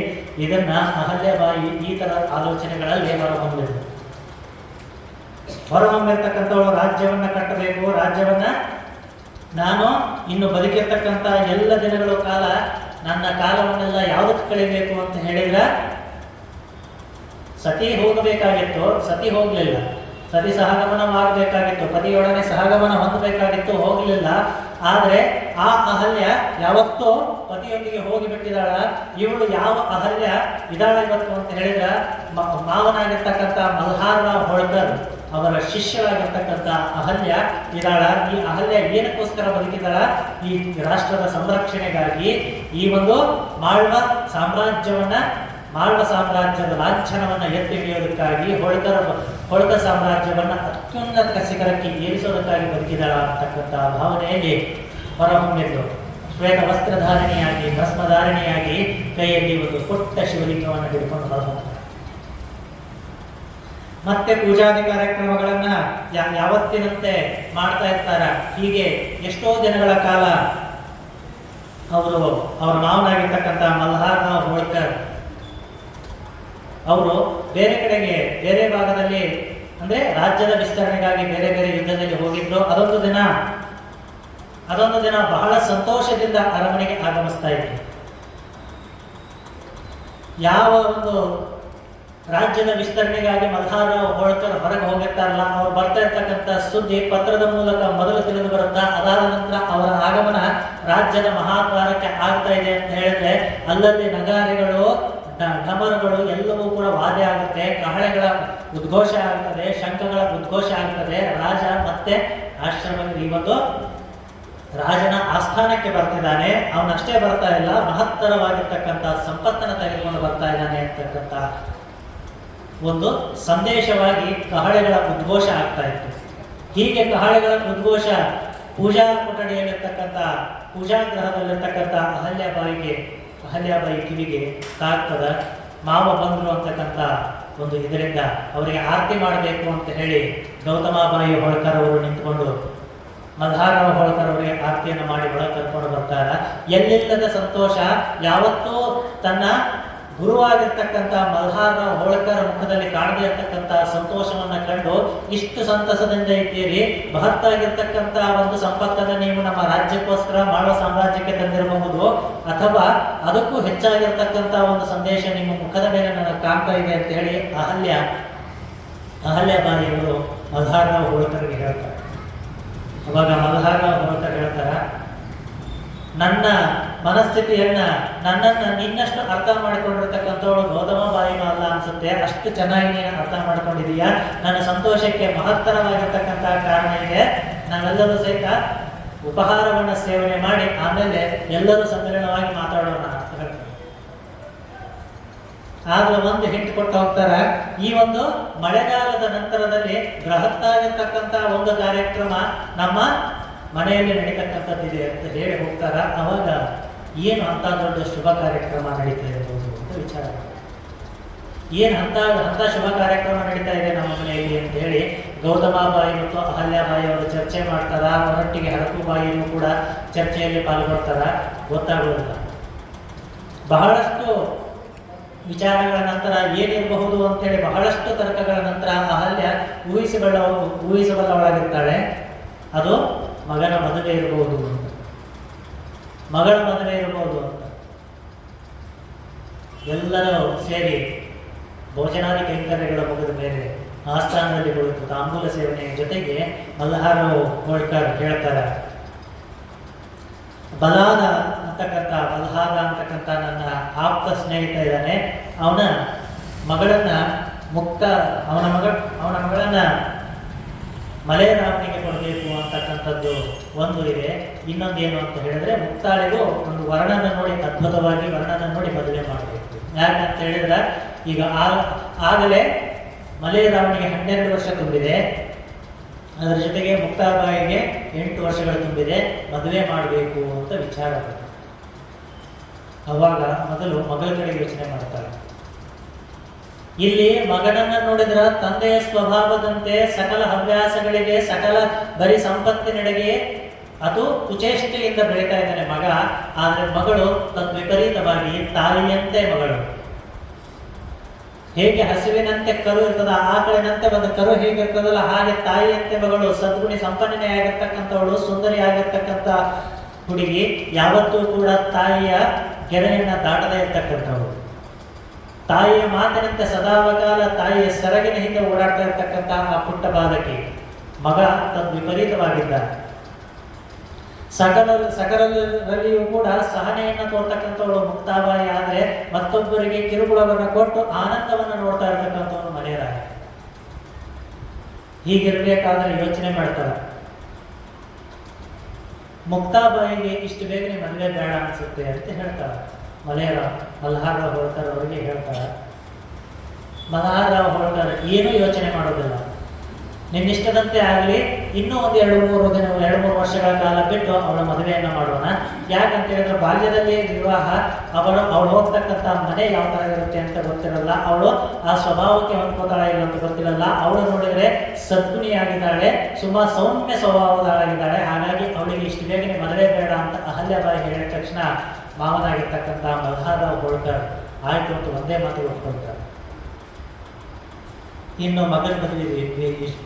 ಇದನ್ನ ಅಹಲ್ಯಾಬಾಯಿ ಈ ತರ ಆಲೋಚನೆಗಳಲ್ಲಿ ಹೊರಹೊಮ್ಮಿರ್ತಕ್ಕಂಥವಳು ರಾಜ್ಯವನ್ನ ಕಟ್ಟಬೇಕು. ರಾಜ್ಯವನ್ನ ನಾನು ಇನ್ನು ಬದುಕಿರ್ತಕ್ಕಂಥ ಎಲ್ಲ ದಿನಗಳ ಕಾಲ ನನ್ನ ಕಾಲವನ್ನೆಲ್ಲ ಯಾವುದಕ್ಕೆ ಕಳಿಬೇಕು ಅಂತ ಹೇಳಿದ್ರೆ, ಸತಿ ಹೋಗಬೇಕಾಗಿತ್ತು, ಸತಿ ಹೋಗ್ಲಿಲ್ಲ. ಸತಿ ಸಹಗಮನವಾಗಬೇಕಾಗಿತ್ತು, ಪತಿಯೊಡನೆ ಸಹಗಮನ ಹೊಂದಬೇಕಾಗಿತ್ತು, ಹೋಗಲಿಲ್ಲ. ಆದ್ರೆ ಆ ಅಹಲ್ಯ ಯಾವತ್ತೋ ಪತಿಯೊಂದಿಗೆ ಹೋಗಿಬಿಟ್ಟಿದ್ದಾಳ. ಇವಳು ಯಾವ ಅಹಲ್ಯ ಇದಾಳ ಇವತ್ತು ಅಂತ ಹೇಳಿದ್ರೆ, ಮಾವನಾಗಿರ್ತಕ್ಕಂಥ ಮಲ್ಹಾರರಾವ್ ಹೋಳ್ಕರ್ ಅವರ ಶಿಷ್ಯರಾಗಿರ್ತಕ್ಕಂಥ ಅಹಲ್ಯ ಇದಾಳ. ಈ ಅಹಲ್ಯ ಏನಕ್ಕೋಸ್ಕರ ಬದುಕಿದಾಳ? ಈ ರಾಷ್ಟ್ರದ ಸಂರಕ್ಷಣೆಗಾಗಿ, ಈ ಒಂದು ಮಾಳ್ವ ಸಾಮ್ರಾಜ್ಯದ ಲಾಂಛನವನ್ನ ಎತ್ತಿ ಹಿಡಿಯೋದಕ್ಕಾಗಿ, ಹೋಳ್ಕರ ಸಾಮ್ರಾಜ್ಯವನ್ನ ಅತ್ಯುನ್ನತ ಶಿಖರಕ್ಕೆ ಏರಿಸೋದಕ್ಕಾಗಿ ಬದುಕಿದಾಳ ಅಂತಕ್ಕಂಥ ಭಾವನೆಯಲ್ಲಿ ಹೊರಹೊಮ್ಮಿದ್ದು ಶ್ವೇತ ವಸ್ತ್ರಧಾರಣೆಯಾಗಿ, ಭಸ್ಮಧಾರಣೆಯಾಗಿ, ಕೈಯಲ್ಲಿ ಒಂದು ಪುಟ್ಟ ಶಿವಲಿಂಗವನ್ನು ಹಿಡ್ಕೊಂಡು ಹೊರಹೊಮ್ಮಿದ್ದಾರೆ. ಮತ್ತೆ ಪೂಜಾದಿ ಕಾರ್ಯಕ್ರಮಗಳನ್ನ ಯಾವತ್ತಿನಂತೆ ಮಾಡ್ತಾ ಇರ್ತಾರ. ಹೀಗೆ ಎಷ್ಟೋ ದಿನಗಳ ಕಾಲ ಅವರ ಮಾವನಾಗಿರ್ತಕ್ಕಂಥ ಮಲ್ಹಾರರಾವ್ ಹೋಳ್ಕರ್ ಅವರು ಬೇರೆ ಕಡೆಗೆ, ಬೇರೆ ಭಾಗದಲ್ಲಿ ಅಂದ್ರೆ ರಾಜ್ಯದ ವಿಸ್ತರಣೆಗಾಗಿ ಬೇರೆ ಬೇರೆ ಯುದ್ಧದಲ್ಲಿ ಹೋಗಿದ್ರು. ಅದೊಂದು ದಿನ ಬಹಳ ಸಂತೋಷದಿಂದ ಅರಮನೆಗೆ ಆಗಮಿಸ್ತಾ ಇದ್ರು. ಯಾವ ಒಂದು ರಾಜ್ಯದ ವಿಸ್ತರಣೆಗಾಗಿ ಮಲ್ಹಾರರಾವ್ ಹೋಳ್ಕರ್ ಹೊರಗೆ ಹೋಗಿರ್ತಾರಲ್ಲ, ಅವ್ರು ಬರ್ತಾ ಇರ್ತಕ್ಕಂಥ ಸುದ್ದಿ ಪತ್ರದ ಮೂಲಕ ಮೊದಲು ತಿಳಿದು ಬರುತ್ತಾ. ಅದಾದ ನಂತರ ಅವರ ಆಗಮನ ರಾಜ್ಯದ ಮಹಾದ್ವಾರಕ್ಕೆ ಆಗ್ತಾ ಇದೆ ಅಂತ ಹೇಳಿದ್ರೆ ಅಲ್ಲಲ್ಲಿ ನಗಾರಿಗಳು, ಡಮರುಗಳು ಎಲ್ಲವೂ ಕೂಡ ವಾದ್ಯ ಆಗುತ್ತೆ, ಕಹಳೆಗಳ ಉದ್ಘೋಷ ಆಗ್ತದೆ, ಶಂಖಗಳ ಉದ್ಘೋಷ ಆಗ್ತದೆ. ರಾಜ ಮತ್ತೆ ಆಶ್ರಮಕ್ಕೆ ಈ ಒಂದು ರಾಜನ ಆಸ್ಥಾನಕ್ಕೆ ಬರ್ತಿದ್ದಾನೆ. ಅವನಷ್ಟೇ ಬರ್ತಾ ಇಲ್ಲ, ಮಹತ್ತರವಾಗಿರ್ತಕ್ಕಂಥ ಸಂಪತ್ತನ್ನು ತೆಗೆದುಕೊಂಡು ಬರ್ತಾ ಇದ್ದಾನೆ ಅಂತಕ್ಕಂಥ ಒಂದು ಸಂದೇಶವಾಗಿ ಕಹಳೆಗಳ ಉದ್ಘೋಷ ಆಗ್ತಾ ಇತ್ತು. ಹೀಗೆ ಕಹಳೆಗಳ ಉದ್ಘೋಷ ಪೂಜಾ ಕೊಠಡಿಯಲ್ಲಿರ್ತಕ್ಕಂಥ ಪೂಜಾಗೃಹದಲ್ಲಿರ್ತಕ್ಕಂಥ ಅಹಲ್ಯಾಬಾಯಿ ಕಿವಿಗೆ ತಾಗ್ತದ. ಮಾವ ಬಂದರು ಅಂತಕ್ಕಂಥ ಒಂದು ಇದರಿಂದ ಅವರಿಗೆ ಆರತಿ ಮಾಡಬೇಕು ಅಂತ ಹೇಳಿ ಗೌತಮಾಬಾಯಿ ಹೋಳ್ಕರ್ ಅವರು ನಿಂತ್ಕೊಂಡು ಮಲ್ಹಾರರಾವ್ ಹೋಳ್ಕರ್ ಅವರಿಗೆ ಆರತಿಯನ್ನು ಮಾಡಿ ಒಳಗೆ ಕರ್ಕೊಂಡು ಬರ್ತಾರ. ಎಲ್ಲಿಲ್ಲದ ಸಂತೋಷ. ಯಾವತ್ತೂ ತನ್ನ ಗುರುವಾಗಿರ್ತಕ್ಕಂಥ ಮಲ್ಹಾರರಾವ್ ಹೋಳ್ಕರ್ ಮುಖದಲ್ಲಿ ಕಾಣದೇ ಇರ್ತಕ್ಕಂಥ ಸಂತೋಷವನ್ನ ಕಂಡು ಇಷ್ಟು ಸಂತಸದಿಂದ ಇದ್ದೀರಿ, ಮಹತ್ತಾಗಿರ್ತಕ್ಕಂಥ ಒಂದು ಸಂಪತ್ತನ್ನು ನೀವು ನಮ್ಮ ರಾಜ್ಯಕ್ಕೋಸ್ಕರ ಮಾಡುವ ಸಾಮ್ರಾಜ್ಯಕ್ಕೆ ತಂದಿರಬಹುದು, ಅಥವಾ ಅದಕ್ಕೂ ಹೆಚ್ಚಾಗಿರ್ತಕ್ಕಂಥ ಒಂದು ಸಂದೇಶ ನಿಮ್ಮ ಮುಖದ ಮೇಲೆ ನನಗೆ ಕಾಣ್ತಾ ಇದೆ ಅಂತ ಹೇಳಿ ಅಹಲ್ಯಾಬಾಯಿಯವರು ಮಲ್ಹಾರರಾವ್ ಹೋಳ್ಕರ್ಗೆ ಹೇಳ್ತಾರೆ. ಅವಾಗ ಮಲ್ಹಾರರಾವ್ ಹೋಳ್ಕರ್ ಹೇಳ್ತಾರ, ನನ್ನ ಮನಸ್ಥಿತಿಯನ್ನ ನನ್ನನ್ನು ನಿನ್ನಷ್ಟು ಅರ್ಥ ಮಾಡಿಕೊಂಡಿರ್ತಕ್ಕಂಥವಳು ಗೌತಮಬಾಯಿನೂ ಅಲ್ಲ ಅನ್ಸುತ್ತೆ. ಅಷ್ಟು ಚೆನ್ನಾಗಿ ನೀನು ಅರ್ಥ ಮಾಡ್ಕೊಂಡಿದೀಯಾ. ನನ್ನ ಸಂತೋಷಕ್ಕೆ ಮಹತ್ತರವಾಗಿರ್ತಕ್ಕಂಥ ಕಾರಣ ಇದೆ. ನಾವೆಲ್ಲರೂ ಸಹಿತ ಉಪಹಾರವನ್ನು ಸೇವನೆ ಮಾಡಿ ಆಮೇಲೆ ಎಲ್ಲರೂ ಸಮ್ಮಿಲನವಾಗಿ ಮಾತಾಡೋಣ ಅಂತ ಹೇಳ್ತಾರೆ. ಆದ್ರೆ ಒಂದು ಹಿಂಟ್ ಕೊಟ್ಟು ಹೋಗ್ತಾರ. ಈ ಒಂದು ಮಳೆಗಾಲದ ನಂತರದಲ್ಲಿ ಬೃಹತ್ತಾಗಿರ್ತಕ್ಕಂಥ ಒಂದು ಕಾರ್ಯಕ್ರಮ ನಮ್ಮ ಮನೆಯಲ್ಲಿ ನಡೀತಕ್ಕಂಥದ್ದಿದೆ ಅಂತ ಹೇಳಿ ಹೋಗ್ತಾರ. ಅವಾಗ ಏನು ಅಂತ ದೊಡ್ಡ ಶುಭ ಕಾರ್ಯಕ್ರಮ ನಡೀತಾ ಇರಬಹುದು ಅಂತ ವಿಚಾರ. ಏನು ಅಂತ ಶುಭ ಕಾರ್ಯಕ್ರಮ ನಡೀತಾ ಇದೆ ನಮ್ಮ ಮನೆಯಲ್ಲಿ ಅಂತ ಹೇಳಿ ಗೌತಮಾಬಾಯಿ ಮತ್ತು ಅಹಲ್ಯಾಬಾಯಿ ಅವರು ಚರ್ಚೆ ಮಾಡ್ತಾರ. ಅವರೊಟ್ಟಿಗೆ ಹರಕುಬಾಯಿಯೂ ಕೂಡ ಚರ್ಚೆಯಲ್ಲಿ ಪಾಲ್ಗೊಳ್ತಾರ. ಗೊತ್ತಾಗೋದಿಲ್ಲ. ಬಹಳಷ್ಟು ವಿಚಾರಗಳ ನಂತರ ಏನಿರಬಹುದು ಅಂತೇಳಿ ಬಹಳಷ್ಟು ತರ್ಕಗಳ ನಂತರ ಅಹಲ್ಯ ಊಹಿಸಬಲ್ಲವಳಾಗಿರ್ತಾಳೆ. ಅದು ಮಗನ ಮದುವೆ ಇರಬಹುದು ಅಂತ, ಮಗಳ ಮದುವೆ ಇರಬಹುದು ಅಂತ. ಎಲ್ಲರೂ ಸೇರಿ ಭೋಜನಾದಿ ಕೈಂಕರ್ಯಗಳ ಮುಗಿದ ಮೇಲೆ ಆಸ್ಥಾನದಲ್ಲಿ ಕುಳಿತು ತಾಂಬೂಲ ಸೇವನೆಯ ಜೊತೆಗೆ ಮಲ್ಹಾರರಾವ್ ಹೋಳ್ಕರ್ ಹೇಳ್ತಾರೆ, ಬಲಾದ ಅಂತಕ್ಕಂಥ ಮಲ್ಹಾರ ಅಂತಕ್ಕಂಥ ನನ್ನ ಆಪ್ತ ಸ್ನೇಹಿತ ಇದ್ದಾನೆ. ಅವನ ಮಗಳನ್ನ ಅವನ ಮಗಳನ್ನ ಮಲೆರಾಮನಿಗೆ ಕೊಡಬೇಕು ಅಂತಕ್ಕಂಥದ್ದು ಒಂದು ಇದೆ. ಇನ್ನೊಂದು ಏನು ಅಂತ ಹೇಳಿದ್ರೆ ಮುಕ್ತಾಳಿಗೂ ಒಂದು ವರ್ಣನ ನೋಡಿ, ಅದ್ಭುತವಾಗಿ ವರ್ಣನ ನೋಡಿ ಮದುವೆ ಮಾಡಬೇಕು. ಯಾಕಂತ ಹೇಳಿದ್ರೆ ಈಗ ಆಗಲೇ ಮಲೆರಾಮನಿಗೆ 12 ವರ್ಷ ತುಂಬಿದೆ. ಅದರ ಜೊತೆಗೆ ಮುಕ್ತಾಬಾಯಿಗೆ 8 ವರ್ಷಗಳು ತುಂಬಿದೆ. ಮದುವೆ ಮಾಡಬೇಕು ಅಂತ ವಿಚಾರ ಬಂತು. ಅವಾಗ ಮೊದಲು ಮಗಳ ಕಡೆಗೆ ಯೋಚನೆ ಮಾಡ್ತಾರೆ. ಇಲ್ಲಿ ಮಗನನ್ನ ನೋಡಿದ್ರ ತಂದೆಯ ಸ್ವಭಾವದಂತೆ ಸಕಲ ಹವ್ಯಾಸಗಳಿಗೆ, ಸಕಲ ಬರೀ ಸಂಪತ್ತಿನೆಡೆಗೆ ಅದು ಕುಚೇಷ್ಟೆಯಿಂದ ಬೆಳೀತಾ ಇದ್ದಾನೆ ಮಗ. ಆದ್ರೆ ಮಗಳು ತದ್ವಿಪರೀತವಾಗಿ ತಾಯಿಯಂತೆ ಮಗಳು. ಹೇಗೆ ಹಸುವಿನಂತೆ ಕರು ಇರ್ತದ, ಆಕಳಿನಂತೆ ಒಂದು ಕರು ಹೇಗಿರ್ತದಲ್ಲ ಹಾಗೆ ತಾಯಿಯಂತೆ ಮಗಳು. ಸದ್ಗುಣಿ ಸಂಪನ್ನೇ ಆಗಿರ್ತಕ್ಕಂಥವಳು, ಸುಂದರಿ ಆಗಿರ್ತಕ್ಕಂಥ ಹುಡುಗಿ. ಯಾವತ್ತೂ ಕೂಡ ತಾಯಿಯ ಗೆರೆಯನ್ನ ದಾಟದೇ ಇರ್ತಕ್ಕಂಥವಳು. ತಾಯಿಯ ಮಾತಿನಂತೆ ಸದಾವಕಾಲ ತಾಯಿಯ ಸೆರಗಿನ ಹಿಂದೆ ಓಡಾಡ್ತಾ ಇರ್ತಕ್ಕಂಥ ಆ ಪುಟ್ಟ ಬಾಲಕಿ. ಮಗ ತದ್ವಿಪರೀತವಾಗಿದ್ದ. ಸಕಲರಲ್ಲಿಯೂ ಕೂಡ ಸಹನೆಯನ್ನು ತೋರ್ತಕ್ಕಂಥವಳು ಮುಕ್ತಾಬಾಯಿ. ಆದ್ರೆ ಮತ್ತೊಬ್ಬರಿಗೆ ಕಿರುಕುಳವನ್ನು ಕೊಟ್ಟು ಆನಂದವನ್ನು ನೋಡ್ತಾ ಇರ್ತಕ್ಕಂಥವನು ಮನೆಯರಾಯ. ಹೀಗಿರ್ಬೇಕಾದ್ರೆ ಯೋಚನೆ ಮಾಡ್ತಾಳೆ, ಮುಕ್ತಾಬಾಯಿಗೆ ಇಷ್ಟು ಬೇಗನೆ ಮದುವೆ ಬೇಡ ಅನ್ಸುತ್ತೆ ಅಂತ ಹೇಳ್ತಾಳೆ. ಮಲ್ಹಾರರಾವ್ ಹೋಳ್ಕರ್ ಅವರಿಗೆ ಹೇಳ್ತಾಳೆ. ಮಲ್ಹಾರರಾವ್ ಹೋಳ್ಕರ್ ಏನೂ ಯೋಚನೆ ಮಾಡೋದಿಲ್ಲ. ನಿನ್ನಿಷ್ಟದಂತೆ ಆಗಲಿ, ಇನ್ನೂ ಒಂದು 2-3 ವರ್ಷಗಳ ಕಾಲ ಬಿಟ್ಟು ಅವಳ ಮದುವೆಯನ್ನು ಮಾಡೋಣ. ಯಾಕಂತ ಹೇಳಿದ್ರೆ ಬಾಲ್ಯದಲ್ಲಿ ವಿವಾಹ, ಅವಳು ಹೋಗ್ತಕ್ಕಂಥ ಮನೆ ಯಾವ ಥರ ಇರುತ್ತೆ ಅಂತ ಗೊತ್ತಿರಲ್ಲ. ಅವಳು ಆ ಸ್ವಭಾವಕ್ಕೆ ಹೊಂದ್ಕೋತಾಳ ಇಲ್ಲ ಅಂತ ಗೊತ್ತಿರಲ್ಲ. ಅವಳು ನೋಡಿದ್ರೆ ಸದ್ಗುಣಿಯಾಗಿದ್ದಾಳೆ, ಸೌಮ್ಯ ಸ್ವಭಾವದಾಳಾಗಿದ್ದಾಳೆ. ಹಾಗಾಗಿ ಅವಳಿಗೆ ಇಷ್ಟು ಬೇಗನೆ ಮದುವೆ ಬೇಡ ಅಂತ ಅಹಲ್ಯಾಬಾಯಿ ಹೇಳಿದ ತಕ್ಷಣ ಮಾವನಾಗಿರ್ತಕ್ಕಂಥ ಮಲ್ಹಾರರಾವ್ ಹೋಳ್ಕರ್ ಆಯ್ತು ಅಂತ ಒಂದೇ ಮಾತು ಒಪ್ಕೊಳ್ತಾರೆ. ಇನ್ನು ಮಗನ ಮದುವೆ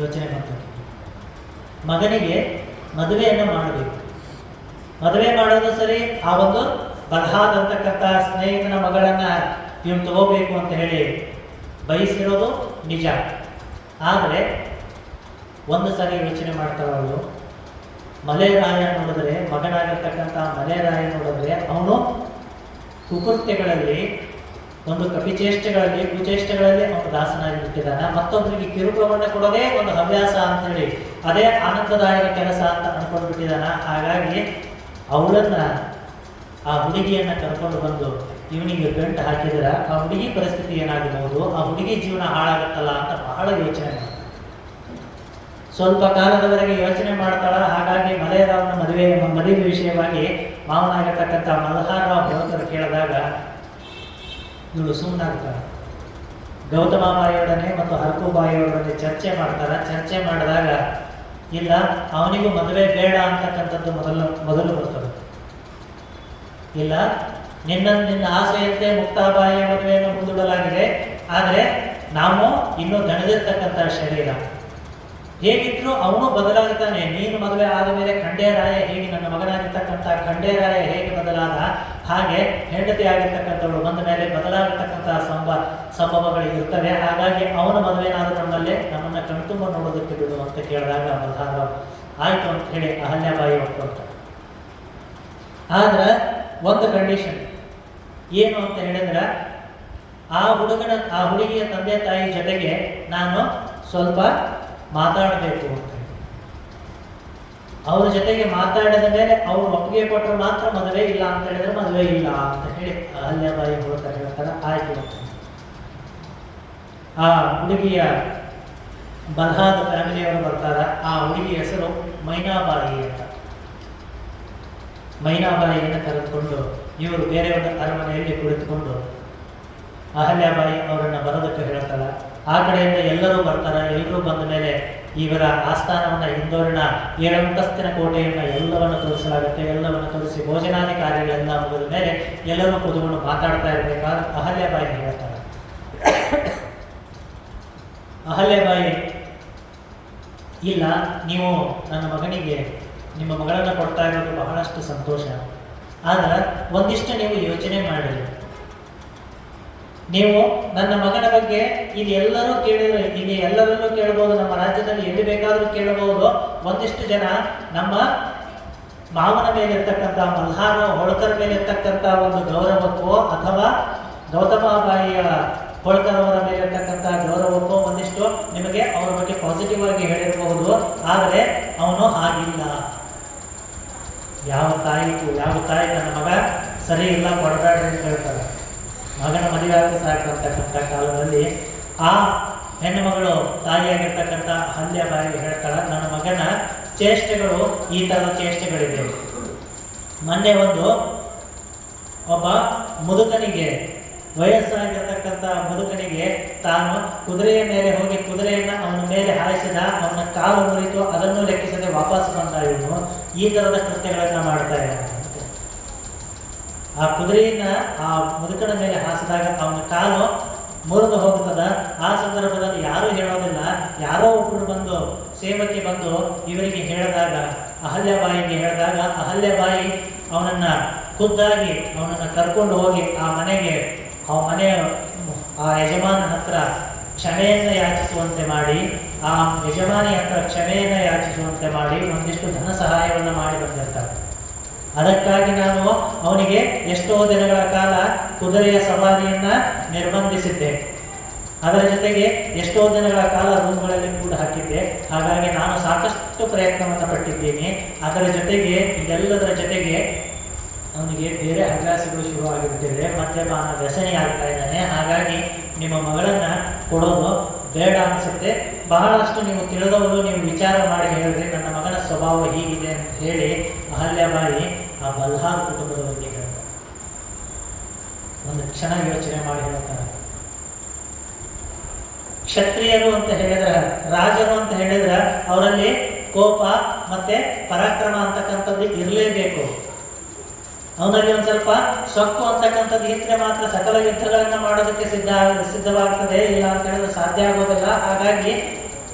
ಯೋಚನೆ ಮಾಡ್ತಾರೆ. ಮಗನಿಗೆ ಮದುವೆಯನ್ನು ಮಾಡಬೇಕು. ಮದುವೆ ಮಾಡೋದು ಸರಿ, ಆ ಒಂದು ಬಲ್ಹಾದ್ ಅಂತಕ್ಕಂಥ ಸ್ನೇಹಿತನ ಮಗಳನ್ನ ಇವನು ತಗೋಬೇಕು ಅಂತ ಹೇಳಿ ಬಯಸಿರೋದು ನಿಜ. ಆದರೆ ಒಂದು ಸಾರಿ ಯೋಚನೆ ಮಾಡ್ತಾಳೆ ಅವಳು, ಮಲೆರಾಯ ನೋಡಿದ್ರೆ, ಮಗನಾಗಿರ್ತಕ್ಕಂಥ ಮಲೆರಾಯ ನೋಡಿದ್ರೆ ಅವನು ಕುಕೃತ್ಯಗಳಲ್ಲಿ, ಒಂದು ಕಪಿಚೇಷ್ಟೆಗಳಲ್ಲಿ, ಕುಚೇಷ್ಟೆಗಳಲ್ಲಿ ಅವನು ದಾಸನಾಗಿ ಬಿಟ್ಟಿದ್ದಾನೆ. ಮತ್ತೊಬ್ಬರಿಗೆ ಕಿರುಕುಳವನ್ನು ಕೊಡೋದೇ ಒಂದು ಹವ್ಯಾಸ ಅಂತೇಳಿ, ಅದೇ ಆನಂದದಾಯಕ ಕೆಲಸ ಅಂತ ಅನ್ಕೊಂಡು ಬಿಟ್ಟಿದ್ದಾನ. ಹಾಗಾಗಿ ಅವಳನ್ನ, ಆ ಹುಡುಗಿಯನ್ನ ಕರ್ಕೊಂಡು ಬಂದು ಇವನಿಗೆ ಗಂಟು ಹಾಕಿದ್ರೆ ಆ ಹುಡುಗಿ ಪರಿಸ್ಥಿತಿ ಏನಾಗಬಹುದು, ಆ ಹುಡುಗಿ ಜೀವನ ಹಾಳಾಗುತ್ತಲ್ಲ ಅಂತ ಬಹಳ ಯೋಚನೆ ಮಾಡ್ತಾಳೆ. ಸ್ವಲ್ಪ ಕಾಲದವರೆಗೆ ಯೋಚನೆ ಮಾಡ್ತಾಳ. ಹಾಗಾಗಿ ಮಲೆರಾವ್ನ ಮದುವೆ ವಿಷಯವಾಗಿ ಮಾವನಾಗಿರ್ತಕ್ಕಂಥ ಮಲ್ಹಾರರಾವ್ ಹೋಳ್ಕರ್ ಕೇಳಿದಾಗ ಇವಳು ಸುಮ್ಮನಾಗ್ತಾಳೆ. ಗೌತಮಾಬಾಯಿಯೊಡನೆ ಮತ್ತು ಹರಕುಬಾಯಿಯೊಡನೆ ಚರ್ಚೆ ಮಾಡ್ತಾರೆ. ಚರ್ಚೆ ಮಾಡಿದಾಗ ಇಲ್ಲ, ಅವನಿಗೂ ಮದುವೆ ಬೇಡ ಅಂತಕ್ಕಂಥದ್ದು ಮೊದಲು ಬರ್ತದೆ. ಇಲ್ಲ, ನಿನ್ನ ಆಸೆಯಂತೆ ಮುಕ್ತಾಬಾಯಿಯ ಮದುವೆಯನ್ನು ಮುಂದೂಡಲಾಗಿದೆ, ಆದರೆ ನಾವು ಇನ್ನೂ ದಣಿದಿರ್ತಕ್ಕಂಥ ಶರೀರ, ಹೇಗಿದ್ರು ಅವನು ಬದಲಾಗುತ್ತಾನೆ. ನೀನು ಮದುವೆ ಆದ ಮೇಲೆ ಖಂಡೇರಾಯ ಹೇಗೆ, ನನ್ನ ಮಗನಾಗಿರ್ತಕ್ಕಂಥ ಖಂಡೇರಾಯ ಹೇಗೆ ಬದಲಾದ, ಹಾಗೆ ಹೆಂಡತಿ ಆಗಿರ್ತಕ್ಕಂಥವಳು ಬಂದ ಮೇಲೆ ಬದಲಾಗಿರ್ತಕ್ಕಂಥ ಸಂಭವಗಳು ಇರ್ತವೆ. ಹಾಗಾಗಿ ಅವನ ಮದುವೆನಾದರೂ ನಮ್ಮನ್ನ ಕಣ್ತುಂಬ ನೋಡೋದಕ್ಕೆ ಬಿಡು ಅಂತ ಕೇಳಿದಾಗ ಮಲ್ಹಾರರಾವ್ ಆಯ್ತು ಅಂತ ಹೇಳಿ ಅಹಲ್ಯಾಬಾಯಿ ಒಪ್ಕೊಳ್ತಾರೆ. ಆದ್ರೆ ಒಂದು ಕಂಡೀಷನ್ ಏನು ಅಂತ ಹೇಳಿದ್ರೆ, ಆ ಹುಡುಗಿಯ ತಂದೆ ತಾಯಿ ಜೊತೆಗೆ ನಾನು ಸ್ವಲ್ಪ ಮಾತಾಡಬೇಕು ಅಂತ. ಅವ್ರ ಜೊತೆಗೆ ಮಾತಾಡಿದ ಮೇಲೆ ಅವ್ರು ಒಪ್ಪಿಗೆ ಕೊಟ್ಟರು ಮಾತ್ರ ಮದುವೆ, ಇಲ್ಲ ಅಂತ ಹೇಳಿದ್ರೆ ಮದುವೆ ಇಲ್ಲ ಅಂತ ಹೇಳಿ ಅಹಲ್ಯಾಬಾಯಿ ಹೋಳ್ಕರ್ ಹೇಳ್ತಾರೆ. ಆಯ್ತು ಅಂತ. ಆ ಹುಡುಗಿಯ ಬಲ್ಹಾದ ಫ್ಯಾಮಿಲಿಯವರು ಬರ್ತಾರೆ. ಆ ಹುಡುಗಿ ಹೆಸರು ಮೈನಾಬಾಯಿ ಅಂತ. ಮೈನಾಬಾಯಿಯನ್ನು ಕರೆದುಕೊಂಡು ಇವರು ಬೇರೆ ಒಂದು ಅರಮನೆಯಲ್ಲಿ ಕುಳಿತುಕೊಂಡು ಅಹಲ್ಯಾಬಾಯಿ ಅವರನ್ನು ಬರೋದಕ್ಕೆ ಹೇಳ್ತಾಳೆ. ಆ ಕಡೆಯಿಂದ ಎಲ್ಲರೂ ಬರ್ತಾರೆ. ಎಲ್ಲರೂ ಬಂದ ಮೇಲೆ ಇವರ ಆಸ್ಥಾನವನ್ನು, ಇಂದೋರಿನ 7 ಅಂತಸ್ತಿನ ಕೋಟೆಯನ್ನು ಎಲ್ಲವನ್ನು ತೋರಿಸಲಾಗುತ್ತೆ. ಎಲ್ಲವನ್ನು ತೋರಿಸಿ ಭೋಜನಾದಿ ಕಾರ್ಯಗಳೆಲ್ಲ ಮುಗಿದ ಮೇಲೆ ಎಲ್ಲರೂ ಕೂತ್ಕೊಂಡು ಮಾತಾಡ್ತಾ ಇರಬೇಕಾದ್ರೆ ಅಹಲ್ಯಾಬಾಯಿ ಹೇಳ್ತಾರೆ. ಅಹಲ್ಯಾಬಾಯಿ, ಇಲ್ಲ, ನೀವು ನನ್ನ ಮಗನಿಗೆ ನಿಮ್ಮ ಮಗಳನ್ನು ಕೊಡ್ತಾ ಇರೋದು ಬಹಳಷ್ಟು ಸಂತೋಷ, ಆದರೆ ಒಂದಿಷ್ಟು ನೀವು ಯೋಚನೆ ಮಾಡಿರಿ. ನೀವು ನನ್ನ ಮಗನ ಬಗ್ಗೆ ಇಲ್ಲಿ ಎಲ್ಲರೂ ಕೇಳಿದ್ರೆ, ಇಲ್ಲಿ ಎಲ್ಲರನ್ನೂ ಕೇಳಬಹುದು, ನಮ್ಮ ರಾಜ್ಯದಲ್ಲಿ ಎಲ್ಲಿ ಬೇಕಾದರೂ ಕೇಳಬಹುದು. ಒಂದಿಷ್ಟು ಜನ ನಮ್ಮ ಮಾವನ ಮೇಲೆ ಇರ್ತಕ್ಕಂಥ ಮಲ್ಹಾರ ಹೋಳ್ಕರ್ ಮೇಲೆ ಇರ್ತಕ್ಕಂಥ ಒಂದು ಗೌರವಕ್ಕೋ ಅಥವಾ ಗೌತಮಾಬಾಯಿಯ ಹೋಳ್ಕರ್ ಅವರ ಮೇಲೆ ಇರ್ತಕ್ಕಂಥ ಗೌರವಕ್ಕೋ ಒಂದಿಷ್ಟು ನಿಮಗೆ ಅವರ ಬಗ್ಗೆ ಪಾಸಿಟಿವ್ ಆಗಿ ಹೇಳಿರಬಹುದು. ಆದರೆ ಅವನು ಹಾಗಿಲ್ಲ. ಯಾವ ತಾಯಿ ನನ್ನ ಮಗ ಸರಿ ಇಲ್ಲ ಕೊಡಬೇಡ್ರಿ ಅಂತ ಹೇಳ್ತಾರೆ. ಮಗನ ಮದುವೆ ಸಾಕು ಅಂತಕ್ಕಂಥ ಕಾಲದಲ್ಲಿ ಆ ಹೆಣ್ಣು ಮಗಳು ತಾಯಿಯಾಗಿರ್ತಕ್ಕಂಥ ಅಹಲ್ಯಾಬಾಯಿ ಹೇಳ್ತಾಳೆ, ನನ್ನ ಮಗನ ಚೇಷ್ಟೆಗಳು ಈ ಥರದ ಚೇಷ್ಟೆಗಳಿದೆ. ಮೊನ್ನೆ ಒಬ್ಬ ಮುದುಕನಿಗೆ, ವಯಸ್ಸಾಗಿರ್ತಕ್ಕಂಥ ಮುದುಕನಿಗೆ ತಾನು ಕುದುರೆಯ ಮೇಲೆ ಹೋಗಿ ಕುದುರೆಯನ್ನು ಅವನ ಮೇಲೆ ಹಾಯಿಸಿದ, ಅವನ ಕಾಲು ಮುರಿತು, ಅದನ್ನು ಲೆಕ್ಕಿಸದೆ ವಾಪಸ್ ಬಂದ ಇವನು. ಈ ಥರದ ಕೃತ್ಯಗಳನ್ನು ಮಾಡ್ತಾ ಇದ್ದಾನೆ. ಆ ಕುದುರೆಯನ್ನ ಆ ಮುದುಕನ ಮೇಲೆ ಹಾಸಿದಾಗ ಅವನ ಕಾಲು ಮುರಿದು ಹೋಗುತ್ತದ. ಆ ಸಂದರ್ಭದಲ್ಲಿ ಯಾರೂ ಹೇಳೋದಿಲ್ಲ. ಯಾರೋ ಒಬ್ಬರು ಬಂದು ಸೇವಕ್ಕೆ ಬಂದು ಇವರಿಗೆ ಹೇಳಿದಾಗ, ಅಹಲ್ಯಾಬಾಯಿಗೆ ಹೇಳಿದಾಗ, ಅಹಲ್ಯಾಬಾಯಿ ಅವನನ್ನ ಖುದ್ದಾಗಿ ಅವನನ್ನು ಕರ್ಕೊಂಡು ಹೋಗಿ ಆ ಯಜಮಾನ ಹತ್ರ ಕ್ಷಮೆಯನ್ನು ಯಾಚಿಸುವಂತೆ ಮಾಡಿ, ಆ ಯಜಮಾನಿ ಹತ್ರ ಕ್ಷಮೆಯನ್ನು ಯಾಚಿಸುವಂತೆ ಮಾಡಿ ಒಂದಿಷ್ಟು ಧನ ಸಹಾಯವನ್ನು ಮಾಡಿ ಬಂದಿರ್ತಾರೆ. ಅದಕ್ಕಾಗಿ ನಾನು ಅವನಿಗೆ ಎಷ್ಟೋ ದಿನಗಳ ಕಾಲ ಕುದುರೆಯ ಸವಾರಿಯನ್ನ ನಿರ್ಬಂಧಿಸಿದ್ದೆ. ಅದರ ಜೊತೆಗೆ ಎಷ್ಟೋ ದಿನಗಳ ಕಾಲ ರೂಮ್ಗಳಲ್ಲಿ ಕೂಡ ಹಾಕಿದ್ದೆ. ಹಾಗಾಗಿ ನಾನು ಸಾಕಷ್ಟು ಪ್ರಯತ್ನವನ್ನು ಪಟ್ಟಿದ್ದೀನಿ. ಅದರ ಜೊತೆಗೆ ಇದೆಲ್ಲದರ ಜೊತೆಗೆ ಅವನಿಗೆ ಬೇರೆ ಹವ್ಯಾಸಗಳು ಶುರುವಾಗಿಬಿಟ್ಟಿದೆ. ಮದ್ಯಪಾನ ವ್ಯಸನಿ ಆಗ್ತಾ ಇದ್ದಾನೆ. ಹಾಗಾಗಿ ನಿಮ್ಮ ಮಗಳನ್ನ ಕೊಡೋದು ಬೇಡ ಅನಿಸುತ್ತೆ. ಬಹಳಷ್ಟು ನೀವು ತಿಳಿದವರು ನೀವು ವಿಚಾರ ಮಾಡಿ ಹೇಳಿದ್ರೆ ನನ್ನ ಮಗನ ಸ್ವಭಾವ ಹೀಗಿದೆ ಅಂತ ಹೇಳಿ ಅಹಲ್ಯಾಬಾಯಿ ಆ ಬಲ್ಹಾರ್ ಕುಟುಂಬದ ಬಗ್ಗೆ ಹೇಳ್ತಾರೆ. ಒಂದು ಕ್ಷಣ ಯೋಚನೆ ಮಾಡಿ ಹೇಳ್ತಾರೆ. ಕ್ಷತ್ರಿಯರು ಅಂತ ಹೇಳಿದ್ರೆ, ರಾಜರು ಅಂತ ಹೇಳಿದ್ರೆ ಅವರಲ್ಲಿ ಕೋಪ ಮತ್ತೆ ಪರಾಕ್ರಮ ಅಂತಕ್ಕಂಥದ್ದು ಇರಲೇಬೇಕು. ಅವನಲ್ಲಿ ಒಂದು ಸ್ವಲ್ಪ ಸೊಕ್ಕು ಅಂತಕ್ಕಂಥದ್ದು ಇದ್ರೆ ಮಾತ್ರ ಸಕಲ ಯುದ್ಧಗಳನ್ನು ಮಾಡೋದಕ್ಕೆ ಸಿದ್ಧವಾಗ್ತದೆ. ಇಲ್ಲ ಅಂತ ಹೇಳಿದ್ರೆ ಸಾಧ್ಯ ಆಗೋದಿಲ್ಲ. ಹಾಗಾಗಿ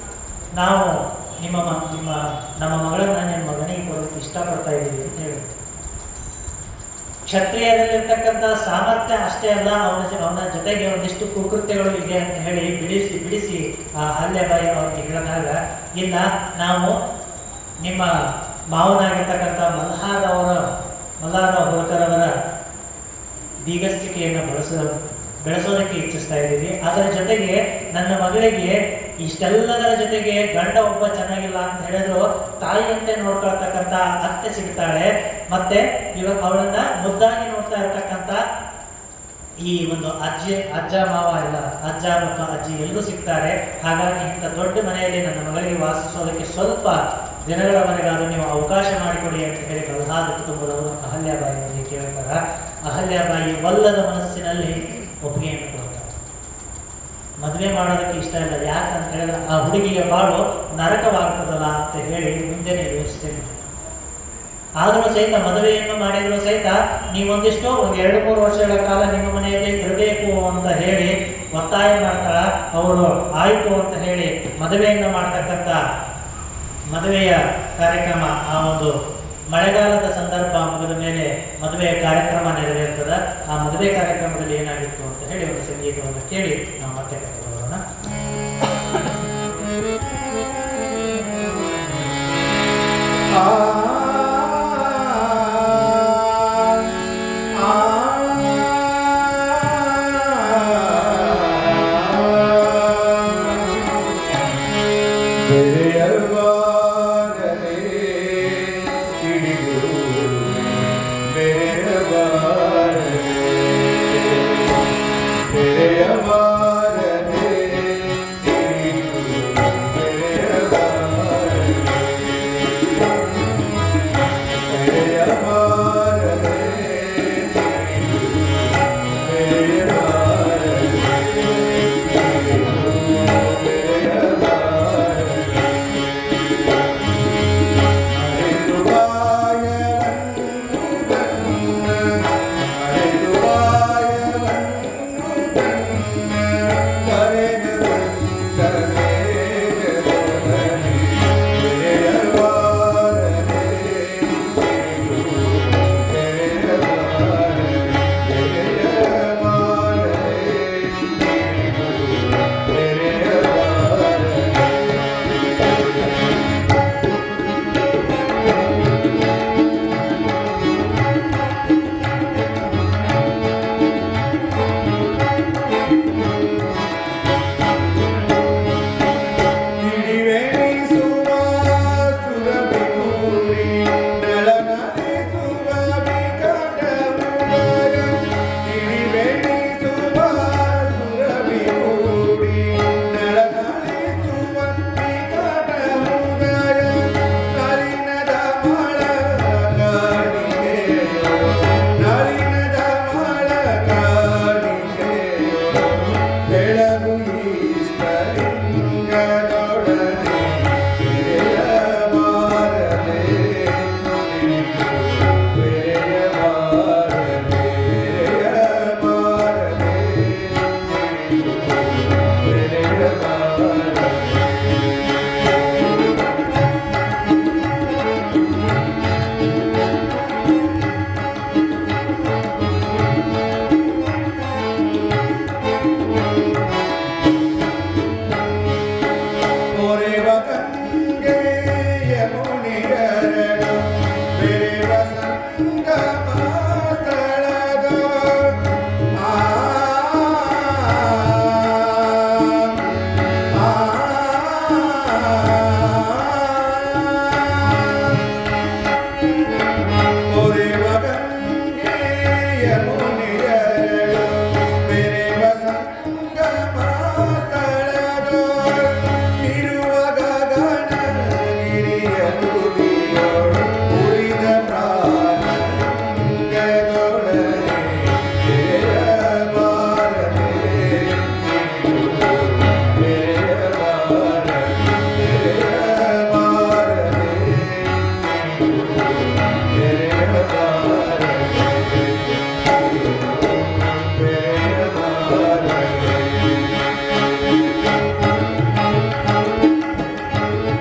ನಾವು ನಮ್ಮ ಮಗಳನ್ನ ನಿಮ್ಮ ಮಗನಿಗೆ ಕೊಡೋದಕ್ಕೆ ಇಷ್ಟಪಡ್ತಾ ಇದ್ದೀವಿ ಅಂತ ಹೇಳಿದ್ರು. ಕ್ಷತ್ರಿಯದಲ್ಲಿರ್ತಕ್ಕಂಥ ಸಾಮರ್ಥ್ಯ ಅಷ್ಟೇ ಅಲ್ಲ, ಅವನ ಜೊತೆಗೆ ಒಂದಿಷ್ಟು ಕುಕೃತ್ಯಗಳು ಇದೆ ಅಂತ ಹೇಳಿ ಬಿಡಿಸಿ ಆ ಅಹಲ್ಯಾಬಾಯಿ ಅವರಿಗೆ ಹೇಳಿದಾಗ, ಇಲ್ಲ ನಾವು ನಿಮ್ಮ ಮಾವನಾಗಿರ್ತಕ್ಕಂಥ ಮಲ್ಹಾರ ಹೋಳ್ಕರ್ ಅವರ ಬೀಗಸ್ತಿಕೆಯನ್ನು ಬೆಳೆಸೋದಕ್ಕೆ ಇಚ್ಛಿಸ್ತಾ ಇದ್ದೀವಿ. ಅದರ ಜೊತೆಗೆ ನನ್ನ ಮಗಳಿಗೆ ಇಷ್ಟೆಲ್ಲದರ ಜೊತೆಗೆ ಗಂಡ ಒಬ್ಬ ಚೆನ್ನಾಗಿಲ್ಲ ಅಂತ ಹೇಳಿದ್ರು ತಾಯಿಯಂತೆ ನೋಡ್ಕೊಳ್ತಕ್ಕಂಥ ಅತ್ತೆ ಸಿಗ್ತಾಳೆ, ಮತ್ತೆ ಇವಾಗ ಅವಳನ್ನ ಮುದ್ದಾಗಿ ನೋಡ್ತಾ ಇರ್ತಕ್ಕಂಥ ಈ ಒಂದು ಅಜ್ಜ ಮಾವ ಎಲ್ಲ ಅಜ್ಜ ಮತ್ತು ಅಜ್ಜಿ ಎಲ್ಲರೂ ಸಿಗ್ತಾರೆ. ಹಾಗಾಗಿ ಇಂಥ ದೊಡ್ಡ ಮನೆಯಲ್ಲಿ ನನ್ನ ಮಗಳಿಗೆ ವಾಸಿಸೋದಕ್ಕೆ ಸ್ವಲ್ಪ ದಿನಗಳವರೆಗಾದರೂ ನೀವು ಅವಕಾಶ ಮಾಡಿಕೊಡಿ ಅಂತ ಹೇಳಿ ಬಲ್ಹಾದ ಕುಟುಂಬದವರು ಅಹಲ್ಯಾಬಾಯಿಯವರಿಗೆ ಕೇಳ್ತಾರ. ಅಹಲ್ಯಾಬಾಯಿ ಒಲ್ಲದ ಮನಸ್ಸಿನಲ್ಲಿ ಒಪ್ಪಿಗೆಯನ್ನು ಕೊಡ್ತಾರೆ. ಮದುವೆ ಮಾಡೋದಕ್ಕೆ ಇಷ್ಟ ಇಲ್ಲ, ಯಾಕಂತ ಹೇಳಿದ್ರೆ ಆ ಹುಡುಗಿಗೆ ಬಾಳು ನರಕವಾಗ್ತದಲ್ಲ ಅಂತ ಹೇಳಿ ಮುಂದೆನೆ ಯೋಚಿಸ್ತೇನೆ. ಆದರೂ ಸಹಿತ ಮದುವೆಯನ್ನು ಮಾಡಿದ್ರು ಸಹಿತ ನೀವೊಂದಿಷ್ಟು 2-3 ವರ್ಷಗಳ ಕಾಲ ನಿಮ್ಮ ಮನೆಯಲ್ಲಿ ಇರಬೇಕು ಅಂತ ಹೇಳಿ ಒತ್ತಾಯ ಮಾಡ್ತಾಳ. ಅವರು ಆಯ್ತು ಅಂತ ಹೇಳಿ ಮದುವೆಯನ್ನು ಮಾಡ್ತಕ್ಕಂಥ ಮದುವೆಯ ಕಾರ್ಯಕ್ರಮ, ಆ ಒಂದು ಮಳೆಗಾಲದ ಸಂದರ್ಭ ಮುಗಿದ ಮೇಲೆ ಮದುವೆಯ ಕಾರ್ಯಕ್ರಮ ನೆರವೇರ್ತದ. ಆ ಮದುವೆ ಕಾರ್ಯಕ್ರಮದಲ್ಲಿ ಏನಾಗಿತ್ತು ಅಂತ ಹೇಳಿ ಒಂದು ಸಂಗೀತವನ್ನು ಕೇಳಿ ನಾವು ಮತ್ತೆ ಕರೆದುಕೊಳ್ಳೋಣ. Hare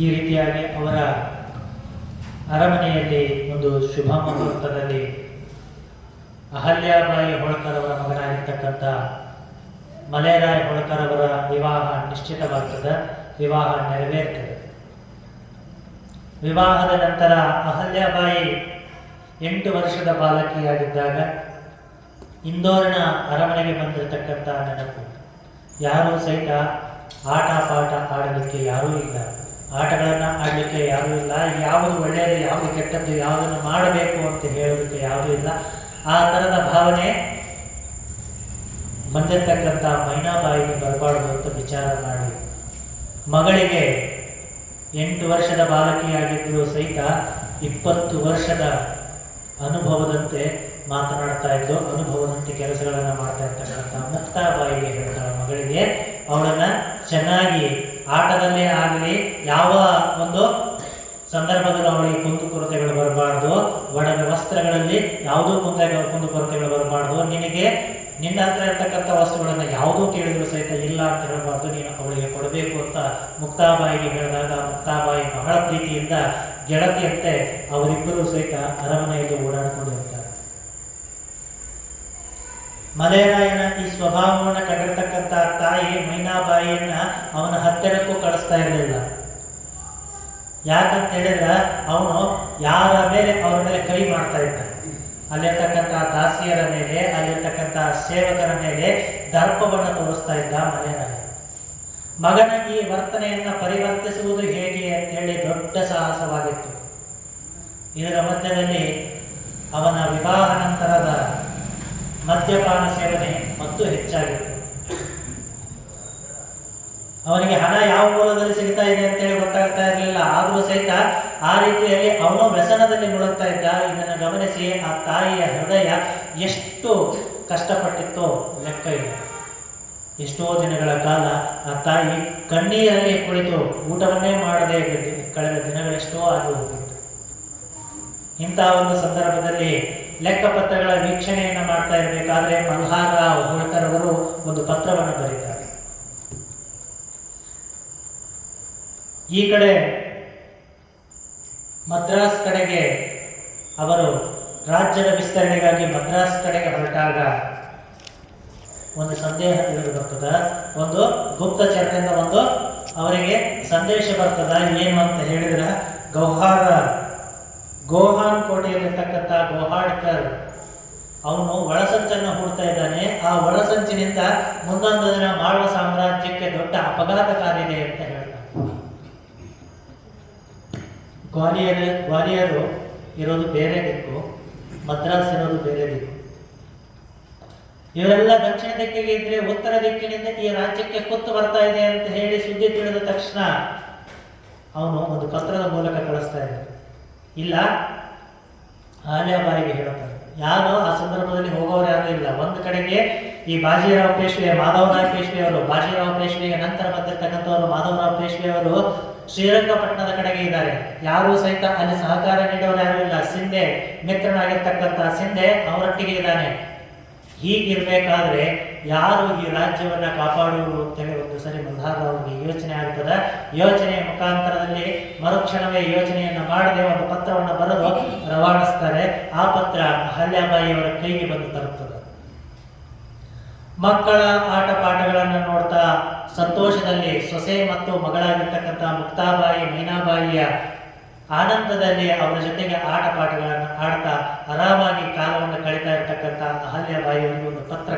ಈ ರೀತಿಯಾಗಿ ಅವರ ಅರಮನೆಯಲ್ಲಿ ಒಂದು ಶುಭ ಮುಹೂರ್ತದಲ್ಲಿ ಅಹಲ್ಯಾಬಾಯಿ ಹೋಳ್ಕರ್ ಅವರ ಮಗನಾಗಿರ್ತಕ್ಕಂಥ ಮಲೇರಾಯ್ ಹೋಳ್ಕರ್ ಅವರ ವಿವಾಹ ನಿಶ್ಚಿತವಾಗ್ತದೆ, ವಿವಾಹ ನೆರವೇರ್ತದೆ. ವಿವಾಹದ ನಂತರ ಅಹಲ್ಯಾಬಾಯಿ 8 ವರ್ಷದ ಬಾಲಕಿಯಾಗಿದ್ದಾಗ ಇಂದೋರಿನ ಅರಮನೆಗೆ ಬಂದಿರತಕ್ಕಂಥ ನೆನಪು. ಯಾರೂ ಸಹಿತ ಆಟ ಪಾಠ ಆಡಲಿಕ್ಕೆ ಯಾರೂ ಇಲ್ಲ, ಆಟಗಳನ್ನು ಆಡಲಿಕ್ಕೆ ಯಾರೂ ಇಲ್ಲ, ಯಾವುದು ಒಳ್ಳೆಯದು ಯಾವುದು ಕೆಟ್ಟದ್ದು ಯಾವುದನ್ನು ಮಾಡಬೇಕು ಅಂತ ಹೇಳೋದಕ್ಕೆ ಯಾವುದೂ ಇಲ್ಲ. ಆ ಥರದ ಭಾವನೆ ಬಂದಿರತಕ್ಕಂಥ ಮೈನಾಬಾಯಿಗೆ ಬರಬಾರ್ದು ಅಂತ ವಿಚಾರ ಮಾಡಿ ಮಗಳಿಗೆ 8 ವರ್ಷದ ಬಾಲಕಿಯಾಗಿದ್ದರೂ ಸಹಿತ 20 ವರ್ಷದ ಅನುಭವದಂತೆ ಮಾತನಾಡ್ತಾ ಇದ್ದು, ಅನುಭವದಂತೆ ಕೆಲಸಗಳನ್ನು ಮಾಡ್ತಾ ಇರ್ತಕ್ಕಂಥ ಮುಕ್ತಾಬಾಯಿಗೆ ಹೇಳ್ತಾಳೆ ಮಗಳಿಗೆ, ಅವಳನ್ನು ಚೆನ್ನಾಗಿ ಆಟದಲ್ಲೇ ಆಗಲಿ ಯಾವ ಒಂದು ಸಂದರ್ಭದಲ್ಲೂ ಅವಳಿಗೆ ಕುಂದುಕೊರತೆಗಳು ಬರಬಾರ್ದು, ಒಡವೆ ವಸ್ತ್ರಗಳಲ್ಲಿ ಯಾವುದೂ ಕುಂದುಕೊರತೆಗಳು ಬರಬಾರ್ದು, ನಿನಗೆ ನಿನ್ನ ಹತ್ರ ಇರ್ತಕ್ಕಂಥ ವಸ್ತುಗಳನ್ನು ಯಾವುದೂ ಕೇಳಿದ್ರು ಸಹಿತ ಇಲ್ಲ ಅಂತ ಹೇಳಬಾರ್ದು, ನೀನು ಅವಳಿಗೆ ಕೊಡಬೇಕು ಅಂತ ಮುಕ್ತಾಬಾಯಿಗೆ ಹೇಳಿದಾಗ ಮುಕ್ತಾಬಾಯಿ ಬಹಳ ಪ್ರೀತಿಯಿಂದ ಗೆಳತಿಯಂತೆ ಅವರಿಬ್ಬರೂ ಸಹಿತ ಅರಮನೆಯಲ್ಲಿ ಓಡಾಡಿಕೊಂಡಿರ್ತಾರೆ. ಮಲೇರಾಯನ ಈ ಸ್ವಭಾವವನ್ನು ಕಂಡಿರ್ತಕ್ಕಂಥ ತಾಯಿ ಮೈನಾಬಾಯಿಯನ್ನ ಅವನ ಹತ್ತಿರಕ್ಕೂ ಕಳಿಸ್ತಾ ಇರಲಿಲ್ಲ. ಯಾಕಂತ ಹೇಳಿದ್ರೆ ಅವನು ಯಾರ ಮೇಲೆ ಅವರ ಮೇಲೆ ಕೈ ಮಾಡ್ತಾ ಇದ್ದ. ಅಲ್ಲಿರ್ತಕ್ಕಂಥ ದಾಸಿಯರ ಮೇಲೆ, ಅಲ್ಲಿರ್ತಕ್ಕಂಥ ಸೇವಕರ ಮೇಲೆ ದರ್ಪವನ್ನು ತೋರಿಸ್ತಾ ಇದ್ದ ಮಲೇರಾಯ. ಮಗನ ಈ ವರ್ತನೆಯನ್ನ ಪರಿವರ್ತಿಸುವುದು ಹೇಗೆ ಅಂತ ಹೇಳಿ ದೊಡ್ಡ ಸಾಹಸವಾಗಿತ್ತು. ಇದರ ಮಧ್ಯದಲ್ಲಿ ಅವನ ವಿವಾಹ ನಂತರದ ಮದ್ಯಪಾನ ಸೇವನೆ ಮತ್ತು ಹೆಚ್ಚಾಗಿತ್ತು. ಅವನಿಗೆ ಹಣ ಯಾವ ಮೂಲದಲ್ಲಿ ಸಿಗ್ತಾ ಇದೆ ಅಂತೇಳಿ ಗೊತ್ತಾಗ್ತಾ ಇರಲಿಲ್ಲ. ಆದರೂ ಸಹಿತ ಆ ರೀತಿಯಲ್ಲಿ ಅವನು ವ್ಯಸನದಲ್ಲಿ ಮುಳುಗ್ತಾ ಇದ್ದ. ಇದನ್ನು ಗಮನಿಸಿ ಆ ತಾಯಿಯ ಹೃದಯ ಎಷ್ಟು ಕಷ್ಟಪಟ್ಟಿತ್ತೋ ಲೆಕ್ಕ ಇಲ್ಲ. ಎಷ್ಟೋ ದಿನಗಳ ಕಾಲ ಆ ತಾಯಿ ಕಣ್ಣೀರಲ್ಲಿ ಕುಳಿತು ಊಟವನ್ನೇ ಮಾಡದೆ ಕಳೆದ ದಿನಗಳೆಷ್ಟೋ ಆಗಿ ಹೋಗಿತ್ತು. ಇಂತಹ ಒಂದು ಸಂದರ್ಭದಲ್ಲಿ ಲೆಕ್ಕಪತ್ರಗಳ ವೀಕ್ಷಣೆಯನ್ನು ಮಾಡ್ತಾ ಇರಬೇಕಾದ್ರೆ ಮಲ್ಹಾರ ಹೋಳ್ಕರ್ ಅವರು ಒಂದು ಪತ್ರವನ್ನು ಬರೀತಾರೆ. ಈ ಕಡೆ ಮದ್ರಾಸ್ ಕಡೆಗೆ ಅವರು ರಾಜ್ಯದ ವಿಸ್ತರಣೆಗಾಗಿ ಮದ್ರಾಸ್ ಕಡೆಗೆ ಹೊರಟಾಗ ಒಂದು ಸಂದೇಹ ತಿಳಿದು ಬರ್ತದ. ಒಂದು ಗುಪ್ತಚರದಿಂದ ಒಂದು ಅವರಿಗೆ ಸಂದೇಶ ಬರ್ತದ. ಏನು ಅಂತ ಹೇಳಿದ್ರೆ ಗೋಹಾನ್ ಕೋಟೆಯಲ್ಲಿರ್ತಕ್ಕಂಥ ಗೋಹಾಡ್ಕರ್ ಅವನು ಒಳಸಂಚನ್ನು ಹೂಡ್ತಾ ಇದ್ದಾನೆ. ಆ ಒಳಸಂಚಿನಿಂದ ಮುಂದೊಂದು ದಿನ ಮಾಳ್ವ ಸಾಮ್ರಾಜ್ಯಕ್ಕೆ ದೊಡ್ಡ ಅಪಘಾತಕಾರಿದೆ ಅಂತ ಹೇಳ್ತಾನೆ. ಗ್ವಾಲಿಯರು ಇರೋದು ಬೇರೆ ದಿಕ್ಕು, ಮದ್ರಾಸ್ ಇರೋದು ಬೇರೆ ದಿಕ್ಕು. ಇವರೆಲ್ಲ ದಕ್ಷಿಣ ದಿಕ್ಕಿಗೆ ಇದ್ರೆ ಉತ್ತರ ದಿಕ್ಕಿನಿಂದ ಈ ರಾಜ್ಯಕ್ಕೆ ಕುತ್ತು ಬರ್ತಾ ಇದೆ ಅಂತ ಹೇಳಿ ಸುದ್ದಿ ತಿಳಿದ ತಕ್ಷಣ ಅವನು ಒಂದು ಪತ್ರದ ಮೂಲಕ ಕಳಿಸ್ತಾ ಇದ್ದಾನೆ. ಇಲ್ಲ, ಅಹಲ್ಯಾಬಾಯಿಗೆ ಹೇಳ್ತಾರೆ. ಯಾರು ಆ ಸಂದರ್ಭದಲ್ಲಿ ಹೋಗೋರು ಯಾರು ಇಲ್ಲ. ಒಂದು ಕಡೆಗೆ ಈ ಬಾಜಿರಾವ್ ಪೇಶ್ವೆ, ಮಾಧವರಾವ್ ಪೇಶ್ವೆ ಅವರು, ಬಾಜಿರಾವ್ ಪೇಶ್ವೆಗೆ ನಂತರ ಬಂದಿರತಕ್ಕಂಥವರು ಮಾಧವರಾವ್ ಪೇಶ್ವೆ ಅವರು ಶ್ರೀರಂಗಪಟ್ಟಣದ ಕಡೆಗೆ ಇದ್ದಾರೆ. ಯಾರೂ ಸಹಿತ ಅಲ್ಲಿ ಸಹಕಾರ ನೀಡೋರು ಯಾರು ಇಲ್ಲ. ಸಿಂಧೆ ಮಿತ್ರನಾಗಿರ್ತಕ್ಕಂಥ ಸಿಂಧೆ ಅವರೊಟ್ಟಿಗೆ ಇದ್ದಾನೆ. ಹೀಗಿರ್ಬೇಕಾದ್ರೆ ಯಾರು ಈ ರಾಜ್ಯವನ್ನ ಕಾಪಾಡುವರು ಅಂತೇಳಿ ಒಂದು ಸರಿ ಮಲ್ಹಾರ್ ಅವರಿಗೆ ಯೋಚನೆ ಆಗ್ತದೆ. ಯೋಚನೆಯ ಮುಖಾಂತರದಲ್ಲಿ ಮರುಕ್ಷಣವೇ ಯೋಚನೆಯನ್ನ ಮಾಡದೆ ಒಂದು ಪತ್ರವನ್ನು ಬರೆದು ರವಾನಿಸ್ತಾರೆ. ಆ ಪತ್ರ ಅಹಲ್ಯಾಬಾಯಿಯವರ ಕೈಗೆ ಬಂದು ತರುತ್ತದೆ. ಮಕ್ಕಳ ಆಟ ಪಾಠಗಳನ್ನು ನೋಡ್ತಾ ಸಂತೋಷದಲ್ಲಿ ಸೊಸೆ ಮತ್ತು ಮಗಳಾಗಿರ್ತಕ್ಕಂಥ ಮುಕ್ತಾಬಾಯಿ ಮೈನಾಬಾಯಿಯ ಆನಂದದಲ್ಲಿ ಅವರ ಜೊತೆಗೆ ಆಟ ಪಾಠಗಳನ್ನು ಆಡ್ತಾ ಆರಾಮಾಗಿ ಕಾಲವನ್ನು ಕಳೀತಾ ಇರ್ತಕ್ಕಂಥ ಅಹಲ್ಯಾಬಾಯಿಯವರಿಗೆ ಒಂದು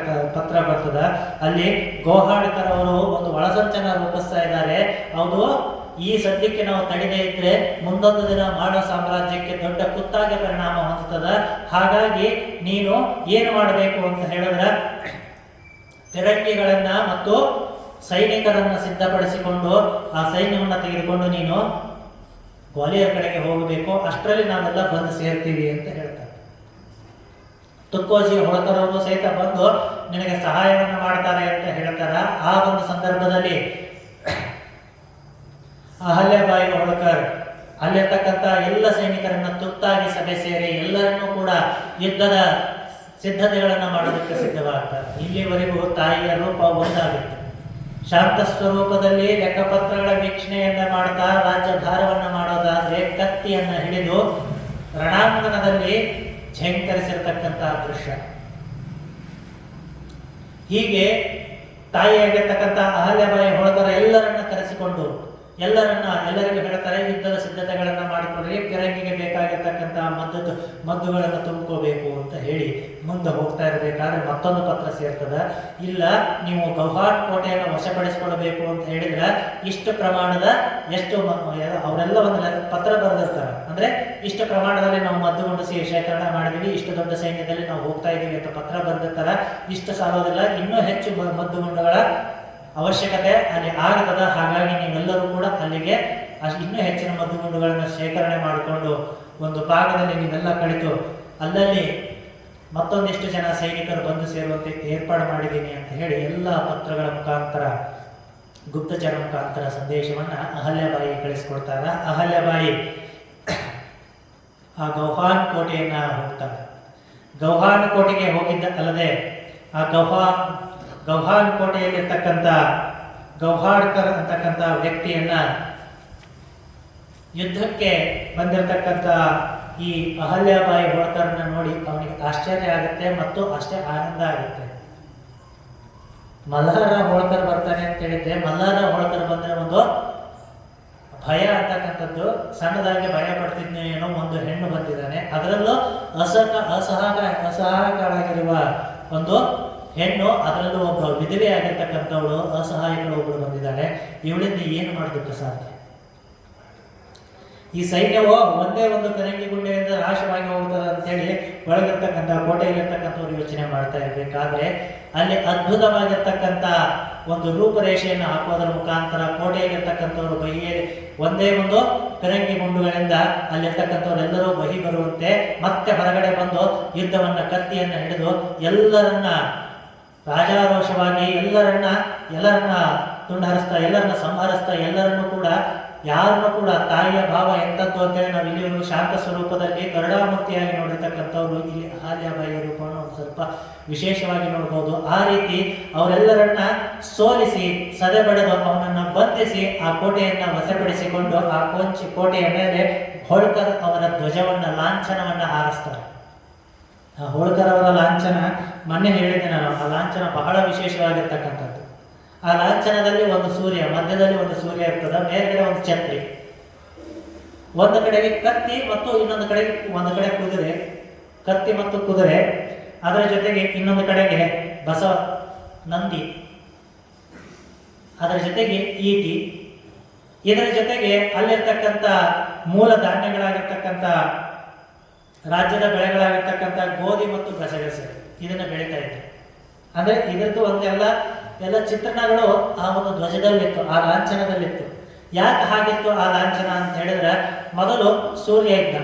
ಪತ್ರ ಬರ್ತದ. ಅಲ್ಲಿ ಗೋಹಾಡ್ಕರ್ ಅವರು ಒಂದು ಒಳಸಂಚನ ರೂಪಿಸ್ತಾ ಇದ್ದಾರೆ. ಹೌದು, ಈ ಸದ್ಯಕ್ಕೆ ನಾವು ತಡೆದೇ ಇದ್ರೆ ಮುಂದೊಂದು ದಿನ ಮಾಡೋ ಸಾಮ್ರಾಜ್ಯಕ್ಕೆ ದೊಡ್ಡ ಕುತ್ತಾಗಿ ಪರಿಣಾಮ ಹೊಂದುತ್ತದೆ. ಹಾಗಾಗಿ ನೀನು ಏನು ಮಾಡಬೇಕು ಅಂತ ಹೇಳಿದ್ರೆ ಫಿರಂಗಿಗಳನ್ನ ಮತ್ತು ಸೈನಿಕರನ್ನ ಸಿದ್ಧಪಡಿಸಿಕೊಂಡು ಆ ಸೈನ್ಯವನ್ನು ತೆಗೆದುಕೊಂಡು ನೀನು ಗ್ವಾಲಿಯರ್ ಕಡೆಗೆ ಹೋಗಬೇಕು. ಅಷ್ಟರಲ್ಲಿ ನಾವೆಲ್ಲ ಬಂದು ಸೇರ್ತೀವಿ ಅಂತ ಹೇಳ್ತಾರೆ. ತುಕ್ಕೋಜಿ ಹೋಳ್ಕರ್ ಅವರು ಸಹಿತ ಬಂದು ನಿನಗೆ ಸಹಾಯವನ್ನು ಮಾಡ್ತಾರೆ ಅಂತ ಹೇಳ್ತಾರ. ಆ ಒಂದು ಸಂದರ್ಭದಲ್ಲಿ ಅಹಲ್ಯಾಬಾಯಿ ಹೋಳ್ಕರ್ ಅಲ್ಲಿರ್ತಕ್ಕಂಥ ಎಲ್ಲ ಸೈನಿಕರನ್ನ ತುರ್ತಾಗಿ ಸಭೆ ಸೇರಿ ಎಲ್ಲರನ್ನೂ ಕೂಡ ಯುದ್ಧದ ಸಿದ್ಧತೆಗಳನ್ನು ಮಾಡೋದಕ್ಕೆ ಸಿದ್ಧವಾಗ್ತಾರೆ. ಇಲ್ಲಿವರೆಗೂ ತಾಯಿಯ ರೂಪ ಒಂದಾಗುತ್ತೆ. ಶಾಂತ ಸ್ವರೂಪದಲ್ಲಿ ಲೆಕ್ಕಪತ್ರಗಳ ವೀಕ್ಷಣೆಯನ್ನ ಮಾಡ್ತಾ ರಾಜ್ಯಭಾರವನ್ನು ಮಾಡೋದಾದ್ರೆ ಕತ್ತಿಯನ್ನ ಹಿಡಿದು ರಣಾಂಗಣದಲ್ಲಿ ಝೇಂಕರಿಸಿರ್ತಕ್ಕಂತಹ ದೃಶ್ಯ. ಹೀಗೆ ತಾಯಿಯಾಗಿರ್ತಕ್ಕಂಥ ಅಹಲ್ಯಾಬಾಯಿ ಹೋಳ್ಕರ್ ಎಲ್ಲರನ್ನ ಕರೆಸಿಕೊಂಡು ಎಲ್ಲರಿಗೂ ಹೇಳ್ತಾರೆ, ಯುದ್ಧದ ಸಿದ್ಧತೆಗಳನ್ನ ಮಾಡಿಕೊಳ್ಳಿ, ಫಿರಂಗಿಗೆ ಬೇಕಾಗಿರ್ತಕ್ಕಂಥ ಮದ್ದುಗಳನ್ನು ತುಂಬ್ಕೋಬೇಕು ಅಂತ ಹೇಳಿ ಮುಂದೆ ಹೋಗ್ತಾ ಇರಬೇಕಾದ್ರೆ ಮತ್ತೊಂದು ಪತ್ರ ಸೇರ್ತದ. ಇಲ್ಲ, ನೀವು ಗೌಹಾಟ್ ಕೋಟೆಯನ್ನು ವಶಪಡಿಸಿಕೊಳ್ಬೇಕು ಅಂತ ಹೇಳಿದ್ರೆ ಇಷ್ಟು ಪ್ರಮಾಣದ ಅವರೆಲ್ಲ ಒಂದು ಪತ್ರ ಬರೆದಿರ್ತಾರೆ. ಅಂದ್ರೆ ಇಷ್ಟು ಪ್ರಮಾಣದಲ್ಲಿ ನಾವು ಮದ್ದುಗುಂಡು ಶೇಖರಣೆ ಮಾಡಿದೀವಿ, ಇಷ್ಟು ದೊಡ್ಡ ಸೈನ್ಯದಲ್ಲಿ ನಾವು ಹೋಗ್ತಾ ಇದೀವಿ ಅಂತ ಪತ್ರ ಬರೆದಿರ್ತಾರ. ಇಷ್ಟು ಸಾಲೋದಿಲ್ಲ, ಇನ್ನೂ ಹೆಚ್ಚು ಮದ್ದುಗುಂಡುಗಳ ಅವಶ್ಯಕತೆ ಅಲ್ಲಿ ಆಗತದ. ಹಾಗಾಗಿ ನೀವೆಲ್ಲರೂ ಕೂಡ ಅಲ್ಲಿಗೆ ಇನ್ನೂ ಹೆಚ್ಚಿನ ಮದ್ದುಗುಂಡುಗಳನ್ನು ಶೇಖರಣೆ ಮಾಡಿಕೊಂಡು ಒಂದು ಭಾಗದಲ್ಲಿ ನೀವೆಲ್ಲ ಕಳಿತು ಅಲ್ಲಲ್ಲಿ ಮತ್ತೊಂದಿಷ್ಟು ಜನ ಸೈನಿಕರು ಬಂದು ಸೇರುವಂತೆ ಏರ್ಪಾಡು ಮಾಡಿದ್ದೀನಿ ಅಂತ ಹೇಳಿ ಎಲ್ಲ ಪತ್ರಗಳ ಮುಖಾಂತರ ಗುಪ್ತಚರ ಮುಖಾಂತರ ಸಂದೇಶವನ್ನ ಅಹಲ್ಯಾಬಾಯಿ ಕಳಿಸಿಕೊಡ್ತಾರ. ಅಹಲ್ಯಾಬಾಯಿ ಆ ಗೌಹಾನ್ ಕೋಟೆಯನ್ನ ಹೋಗ್ತಾರೆ. ಗೌಹಾನ್ ಕೋಟೆಗೆ ಹೋಗಿದ್ದ ಅಲ್ಲದೆ ಆ ಗೌಹಾನ್ ಕೋಟೆಯಲ್ಲಿರ್ತಕ್ಕಂಥ ಗೌಹಾಡ್ಕರ್ ಅಂತಕ್ಕಂಥ ವ್ಯಕ್ತಿಯನ್ನ ಯುದ್ಧಕ್ಕೆ ಬಂದಿರತಕ್ಕಂಥ ಈ ಅಹಲ್ಯಾಬಾಯಿ ಹೋಳ್ಕರ್ನ ನೋಡಿ ಅವನಿಗೆ ಆಶ್ಚರ್ಯ ಆಗುತ್ತೆ ಮತ್ತು ಅಷ್ಟೇ ಆನಂದ ಆಗುತ್ತೆ. ಮಲ್ಹಾರ ಹೋಳ್ಕರ್ ಬರ್ತಾನೆ ಅಂತ ಹೇಳಿದ್ದೆ. ಮಲ್ಹಾರ ಹೋಳ್ಕರ್ ಬಂದ್ರೆ ಒಂದು ಭಯ ಅಂತಕ್ಕಂಥದ್ದು, ಸಣ್ಣದಾಗಿ ಭಯ ಪಡ್ತಿದ್ನ ಏನೋ ಒಂದು ಹೆಣ್ಣು ಬಂದಿದ್ದಾನೆ, ಅದರಲ್ಲೂ ಅಸಹಾಯಕರಾಗಿರುವ ಒಂದು ಹೆಣ್ಣು, ಅದರಲ್ಲೂ ಒಬ್ಬ ವಿಧವೆ ಆಗಿರ್ತಕ್ಕಂಥವಳು ಅಸಹಾಯಕಳು ಒಬ್ಬಳು ಬಂದಿದ್ದಾಳೆ. ಇವಳಿಂದ ಏನು ಮಾಡೋದಕ್ಕೆ ಸಾಧ್ಯ? ಈ ಸೈನ್ಯವು ಒಂದೇ ಒಂದು ಫಿರಂಗಿ ಗುಂಡೆಯಿಂದ ನಾಶವಾಗಿ ಹೋಗುತ್ತದೆ ಅಂತೇಳಿ ಒಳಗಿರ್ತಕ್ಕಂಥ ಕೋಟೆಯಲ್ಲಿರ್ತಕ್ಕಂಥವ್ರು ಯೋಚನೆ ಮಾಡ್ತಾ ಇರ್ಬೇಕಾದ್ರೆ ಅಲ್ಲಿ ಅದ್ಭುತವಾಗಿರ್ತಕ್ಕಂಥ ಒಂದು ರೂಪರೇಷೆಯನ್ನು ಹಾಕೋದ್ರ ಮುಖಾಂತರ ಕೋಟೆಯಲ್ಲಿರ್ತಕ್ಕಂಥವ್ರು ಒಂದೇ ಒಂದು ಫಿರಂಗಿ ಗುಂಡುಗಳಿಂದ ಅಲ್ಲಿರ್ತಕ್ಕಂಥವ್ರೆಲ್ಲರೂ ಬಹಿ ಬರುವಂತೆ ಮತ್ತೆ ಹೊರಗಡೆ ಬಂದು ಯುದ್ಧವನ್ನ ಕತ್ತಿಯನ್ನ ಹಿಡಿದು ಎಲ್ಲರನ್ನ ರಾಜಾರೋಷವಾಗಿ ಎಲ್ಲರನ್ನ ತುಂಡಹರಿಸ್ತಾ, ಎಲ್ಲರನ್ನ ಸಂಹರಿಸ್ತಾ, ಯಾರನ್ನು ಕೂಡ ತಾಯಿಯ ಭಾವ ಎಂಥದ್ದು ಅಂತೇಳಿ ನಾವು ಇಲ್ಲಿವರೆಗೂ ಶಾಂತ ಸ್ವರೂಪದಲ್ಲಿ ಕರುಣಾಮೂರ್ತಿಯಾಗಿ ನೋಡಿರ್ತಕ್ಕಂಥವ್ರು ಇಲ್ಲಿ ಅಹಲ್ಯಾಬಾಯಿಯ ರೂಪವನ್ನು ಒಂದು ಸ್ವಲ್ಪ ವಿಶೇಷವಾಗಿ ನೋಡ್ಬೋದು. ಆ ರೀತಿ ಅವರೆಲ್ಲರನ್ನ ಸೋಲಿಸಿ ಸದೆಬಡೆದು ಅವನನ್ನು ಬಂಧಿಸಿ ಆ ಕೋಟೆಯನ್ನ ವಶಪಡಿಸಿಕೊಂಡು ಆ ಕೋಟೆಯ ಮೇಲೆ ಹೋಳ್ಕರ್ ಅವರ ಧ್ವಜವನ್ನ ಲಾಂಛನವನ್ನ ಹಾರಿಸ್ತಾರೆ. ಆ ಹೋಳ್ಕರ್ ಅವರ ಲಾಂಛನ ಮೊನ್ನೆ ಹೇಳಿದ್ದೆ ನಾನು, ಆ ಲಾಂಛನ ಬಹಳ ವಿಶೇಷವಾಗಿರ್ತಕ್ಕಂಥದ್ದು. ಆ ಲಾಂಛನದಲ್ಲಿ ಒಂದು ಸೂರ್ಯ, ಮಧ್ಯದಲ್ಲಿ ಒಂದು ಸೂರ್ಯ ಇರ್ತದೆ, ಮೇಲ್ಗಡೆ ಒಂದು ಛತ್ರಿ, ಒಂದು ಕಡೆಗೆ ಕತ್ತಿ ಮತ್ತು ಒಂದು ಕಡೆ ಕುದುರೆ, ಕತ್ತಿ ಮತ್ತು ಕುದುರೆ, ಅದರ ಜೊತೆಗೆ ಇನ್ನೊಂದು ಕಡೆಗೆ ಬಸವ ನಂದಿ, ಅದರ ಜೊತೆಗೆ ಈಟಿ, ಇದರ ಜೊತೆಗೆ ಅಲ್ಲಿರ್ತಕ್ಕಂಥ ಮೂಲ ಧಾನ್ಯಗಳಾಗಿರ್ತಕ್ಕಂಥ ರಾಜ್ಯದ ಬೆಳೆಗಳಾಗಿರ್ತಕ್ಕಂಥ ಗೋಧಿ ಮತ್ತು ಗಸಗಸೆ ಇದನ್ನ ಬೆಳೀತಾ ಇತ್ತು. ಅಂದ್ರೆ ಇದ್ರದ್ದು ಎಲ್ಲ ಚಿತ್ರಣಗಳು ಆ ಒಂದು ಧ್ವಜದಲ್ಲಿತ್ತು, ಆ ಲಾಂಛನದಲ್ಲಿತ್ತು. ಯಾಕೆ ಹಾಗಿತ್ತು ಆ ಲಾಂಛನ ಅಂತ ಹೇಳಿದ್ರೆ, ಮೊದಲು ಸೂರ್ಯ ಇದ್ದ.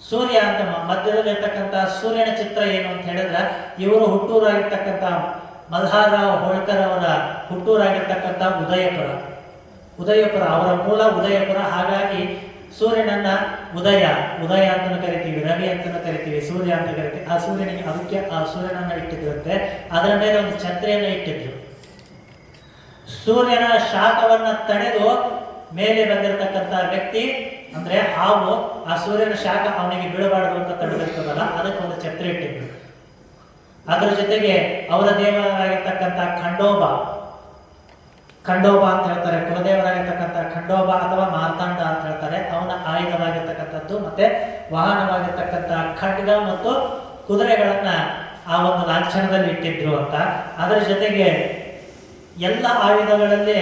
ಸೂರ್ಯ ಅಂತ ಮಧ್ಯದಲ್ಲಿರ್ತಕ್ಕಂಥ ಸೂರ್ಯನ ಚಿತ್ರ ಏನು ಅಂತ ಹೇಳಿದ್ರೆ, ಇವರು ಹುಟ್ಟೂರಾಗಿರ್ತಕ್ಕಂಥ ಮಲ್ಹಾರ ಹೋಳ್ಕರ್ ಅವರ ಹುಟ್ಟೂರಾಗಿರ್ತಕ್ಕಂಥ ಉದಯಪುರ, ಅವರ ಮೂಲ ಉದಯಪುರ. ಹಾಗಾಗಿ ಸೂರ್ಯನನ್ನ ಉದಯ ಅಂತಲೂ ಕರಿತೀವಿ, ರವಿ ಅಂತಲೂ ಕರಿತೀವಿ, ಸೂರ್ಯ ಅಂತ ಕರಿತೀವಿ. ಆ ಸೂರ್ಯನಿಗೆ ಅದಕ್ಕೆ ಆ ಸೂರ್ಯನನ್ನ ಇಟ್ಟಿದ್ರಂತೆ, ಅದರ ಮೇಲೆ ಒಂದು ಛತ್ರಿಯನ್ನ ಇಟ್ಟಿದ್ರು. ಸೂರ್ಯನ ಶಾಖವನ್ನ ತಡೆದು ಮೇಲೆ ಬಂದಿರತಕ್ಕಂತ ವ್ಯಕ್ತಿ ಅಂದ್ರೆ ಹಾವು, ಆ ಸೂರ್ಯನ ಶಾಖ ಅವನಿಗೆ ಬೀಳಬಾರದು ಅಂತ ತಡೆದಿರ್ತದಲ್ಲ, ಅದಕ್ಕೆ ಒಂದು ಛತ್ರಿ ಇಟ್ಟಿದ್ರು. ಅದರ ಜೊತೆಗೆ ಅವರ ದೇವರಾಗಿರ್ತಕ್ಕಂಥ ಖಂಡೋಬ ಅಂತ ಹೇಳ್ತಾರೆ, ಕುಲದೇವರಾಗಿರ್ತಕ್ಕಂಥ ಖಂಡೋಬ ಅಥವಾ ಮಾರ್ತಾಂಡ ಅಂತ ಹೇಳ್ತಾರೆ. ಅವನ ಆಯುಧವಾಗಿರ್ತಕ್ಕಂಥದ್ದು ಮತ್ತೆ ವಾಹನವಾಗಿರ್ತಕ್ಕಂಥ ಖಡ್ಗ ಮತ್ತು ಕುದುರೆಗಳನ್ನ ಆ ಒಂದು ಲಾಂಛನದಲ್ಲಿ ಇಟ್ಟಿದ್ರು ಅಂತ. ಅದರ ಜೊತೆಗೆ ಎಲ್ಲ ಆಯುಧಗಳಲ್ಲಿ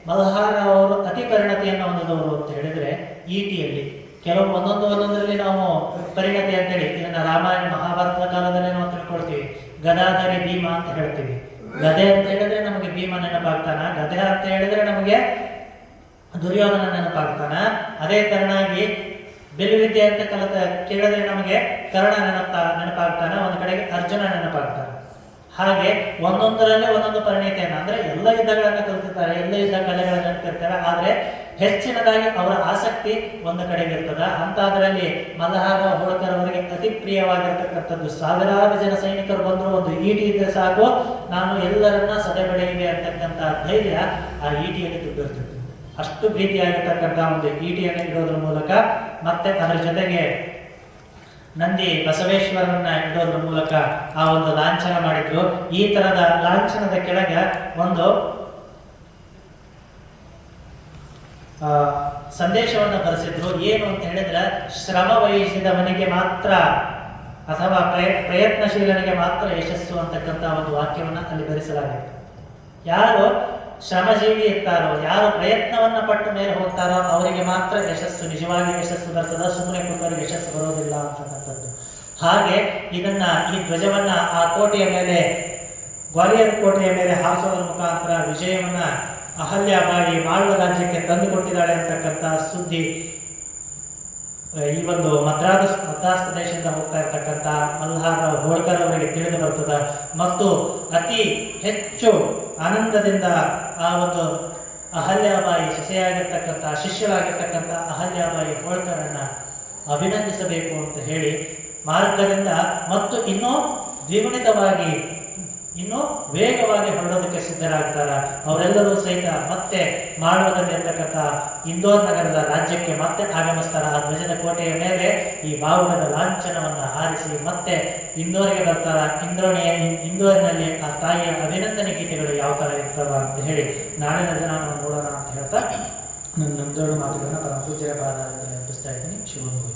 ಮಲ್ಹಾರ ಅವರು ಅತಿ ಪರಿಣತಿಯನ್ನು ಹೊಂದಿದವರು ಅಂತ ಹೇಳಿದ್ರೆ ಈಟಿಯಲ್ಲಿ ಕೆಲವು ಒಂದೊಂದರಲ್ಲಿ ನಾವು ಪರಿಣತಿ ಅಂತೇಳಿ ಇದನ್ನ ರಾಮಾಯಣ ಮಹಾಭಾರತದ ಕಾಲದಲ್ಲಿ ನಾವು ತಿಳ್ಕೊಳ್ತೀವಿ. ಗದಾಧರಿ ಭೀಮ ಅಂತ ಹೇಳ್ತೀವಿ. ಗದೆ ಅಂತ ಹೇಳಿದ್ರೆ ನಮಗೆ ಭೀಮ ನೆನಪಾಗ್ತಾನ, ಗದೆ ಅಂತ ಹೇಳಿದ್ರೆ ನಮಗೆ ದುರ್ಯೋಧನ ನೆನಪಾಗ್ತಾನ. ಅದೇ ತರನಾಗಿ ಬಿಲ್ವಿದ್ಯೆ ಅಂತ ಕೇಳಿದ್ರೆ ನಮಗೆ ಕರ್ಣ ನೆನಪಾಗ್ತಾನ, ಒಂದು ಕಡೆಗೆ ಅರ್ಜುನ ನೆನಪಾಗ್ತಾನೆ. ಹಾಗೆ ಒಂದೊಂದರಲ್ಲೇ ಒಂದೊಂದು ಪರಿಣತಿಯನ್ನ ಅಂದ್ರೆ ಎಲ್ಲ ಯುದ್ಧಗಳನ್ನ ಕಲಿತಿರ್ತಾರೆ, ಎಲ್ಲ ಯುದ್ಧ ಕಲೆಗಳನ್ನ ಕಲಿತಿರ್ತಾರೆ. ಆದ್ರೆ ಹೆಚ್ಚಿನದಾಗಿ ಅವರ ಆಸಕ್ತಿ ಒಂದು ಕಡೆಗೆ ಇರ್ತದ. ಅಂತದ್ರಲ್ಲಿ ಮಲ್ಹಾರ ಹೋಳ್ಕರ್ ಅವರಿಗೆ ಅತಿ ಪ್ರಿಯವಾಗಿರ್ತಕ್ಕಂಥದ್ದು, ಸಾವಿರಾರು ಜನ ಸೈನಿಕರು ಬಂದ್ರು ಒಂದು ಈಟಿ ಇದ್ರೆ ಸಾಕು, ನಾನು ಎಲ್ಲರನ್ನ ಸದೆಬಡೆಯುವೆ ಅಂತಕ್ಕಂಥ ಧೈರ್ಯ ಆ ಈಟಿಯಲ್ಲಿ ತುಂಬಿರ್ತಿತ್ತು. ಅಷ್ಟು ಪ್ರೀತಿಯಾಗಿರ್ತಕ್ಕಂಥ ಒಂದು ಈಟಿಯನ್ನು ಇಡೋದ್ರ ಮೂಲಕ ಮತ್ತೆ ಅದರ ಜೊತೆಗೆ ನಂದಿ ಬಸವೇಶ್ವರನ್ನ ಇಡೋದ್ರ ಮೂಲಕ ಆ ಒಂದು ಲಾಂಛನ ಮಾಡಿದ್ರು. ಈ ತರದ ಲಾಂಛನದ ಕೆಳಗೆ ಒಂದು ಸಂದೇಶವನ್ನು ಬರೆಸಿದ್ರು. ಏನು ಅಂತ ಹೇಳಿದ್ರೆ, ಶ್ರಮ ವಹಿಸಿದವನಿಗೆ ಮಾತ್ರ ಅಥವಾ ಪ್ರಯತ್ನಶೀಲನಿಗೆ ಮಾತ್ರ ಯಶಸ್ಸು ಅಂತಕ್ಕಂಥ ಒಂದು ವಾಕ್ಯವನ್ನ ಅಲ್ಲಿ ಬರೆಸಲಾಗಿದೆ. ಯಾರು ಶ್ರಮಜೀವಿ ಇರ್ತಾರೋ, ಯಾರು ಪ್ರಯತ್ನವನ್ನ ಪಟ್ಟು ಮೇಲೆ ಹೋಗ್ತಾರೋ ಅವರಿಗೆ ಮಾತ್ರ ಯಶಸ್ಸು, ನಿಜವಾಗಿ ಯಶಸ್ಸು ಬರ್ತದ, ಸುಮ್ಮನೆ ಕೂತವರಿಗೆ ಯಶಸ್ಸು ಬರೋದಿಲ್ಲ ಅಂತಕ್ಕಂಥದ್ದು. ಹಾಗೆ ಇದನ್ನ ಈ ಧ್ವಜವನ್ನ ಆ ಕೋಟೆಯ ಮೇಲೆ, ಗ್ವಾಲಿಯರ್ ಕೋಟೆಯ ಮೇಲೆ ಹಾರಿಸೋದ್ರ ಮುಖಾಂತರ ವಿಜಯವನ್ನ ಅಹಲ್ಯಾಬಾಯಿ ಮಾಳ್ವ ರಾಜ್ಯಕ್ಕೆ ತಂದು ಕೊಟ್ಟಿದ್ದಾಳೆ ಅಂತಕ್ಕಂಥ ಸುದ್ದಿ ಈ ಒಂದು ಮದ್ರಾಸ್ ಪ್ರದೇಶದಿಂದ ಹೋಗ್ತಾ ಇರ್ತಕ್ಕಂಥ ಮಲ್ಹಾರ ಹೋಳ್ಕರ್ ಅವರಿಗೆ ತಿಳಿದು ಬರ್ತದ. ಮತ್ತು ಅತಿ ಹೆಚ್ಚು ಆನಂದದಿಂದ ಆ ಒಂದು ಅಹಲ್ಯಾಬಾಯಿ ಸೊಸೆಯಾಗಿರ್ತಕ್ಕಂಥ ಶಿಷ್ಯರಾಗಿರ್ತಕ್ಕಂಥ ಅಹಲ್ಯಾಬಾಯಿ ಹೋಳ್ಕರನ್ನ ಅಭಿನಂದಿಸಬೇಕು ಅಂತ ಹೇಳಿ ಮಾರ್ಗದಿಂದ ಮತ್ತು ಇನ್ನೂ ದ್ವಿಗುಣಿತವಾಗಿ ಇನ್ನೂ ವೇಗವಾಗಿ ಹೊರಡೋದಕ್ಕೆ ಸಿದ್ಧರಾಗ್ತಾರ. ಅವರೆಲ್ಲರೂ ಸಹಿತ ಮತ್ತೆ ಮಾಳ್ವದಲ್ಲಿರ್ತಕ್ಕಂಥ ಇಂದೋರ್ ನಗರದ ರಾಜ್ಯಕ್ಕೆ ಮತ್ತೆ ಆಗಮಿಸ್ತಾರ. ಆ ಧ್ವಜದ ಕೋಟೆಯ ಮೇಲೆ ಈ ಬಾವುಟದ ಲಾಂಛನವನ್ನ ಹಾರಿಸಿ ಮತ್ತೆ ಇಂದೋರಿಗೆ ಬರ್ತಾರ. ಇಂದೋರಿನಲ್ಲಿ ಆ ತಾಯಿಯ ಅಭಿನಂದನೆ ಗೀತೆಗಳು ಯಾವ ತರ ಇರ್ತವ ಅಂತ ಹೇಳಿ ನಾಳಿನ ದಿನ ನಾವು ನೋಡೋಣ ಅಂತ ಹೇಳ್ತಾ ನಮ್ದೊಂದು ಮಾತುಗಳನ್ನ ಪರಮ ಪೂಜ್ಯರ ಪಾದದಲ್ಲಿ ಅರ್ಪಿಸ್ತಾ ಇದ್ದೀನಿ. ಶಿವಮೊಗ್ಗ.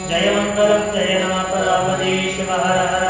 ಜಯ ಮಂಗಲಂ ಜಯ ನಮ ಪರಾಪತಿ ಶಿವ ಹರ ಹರ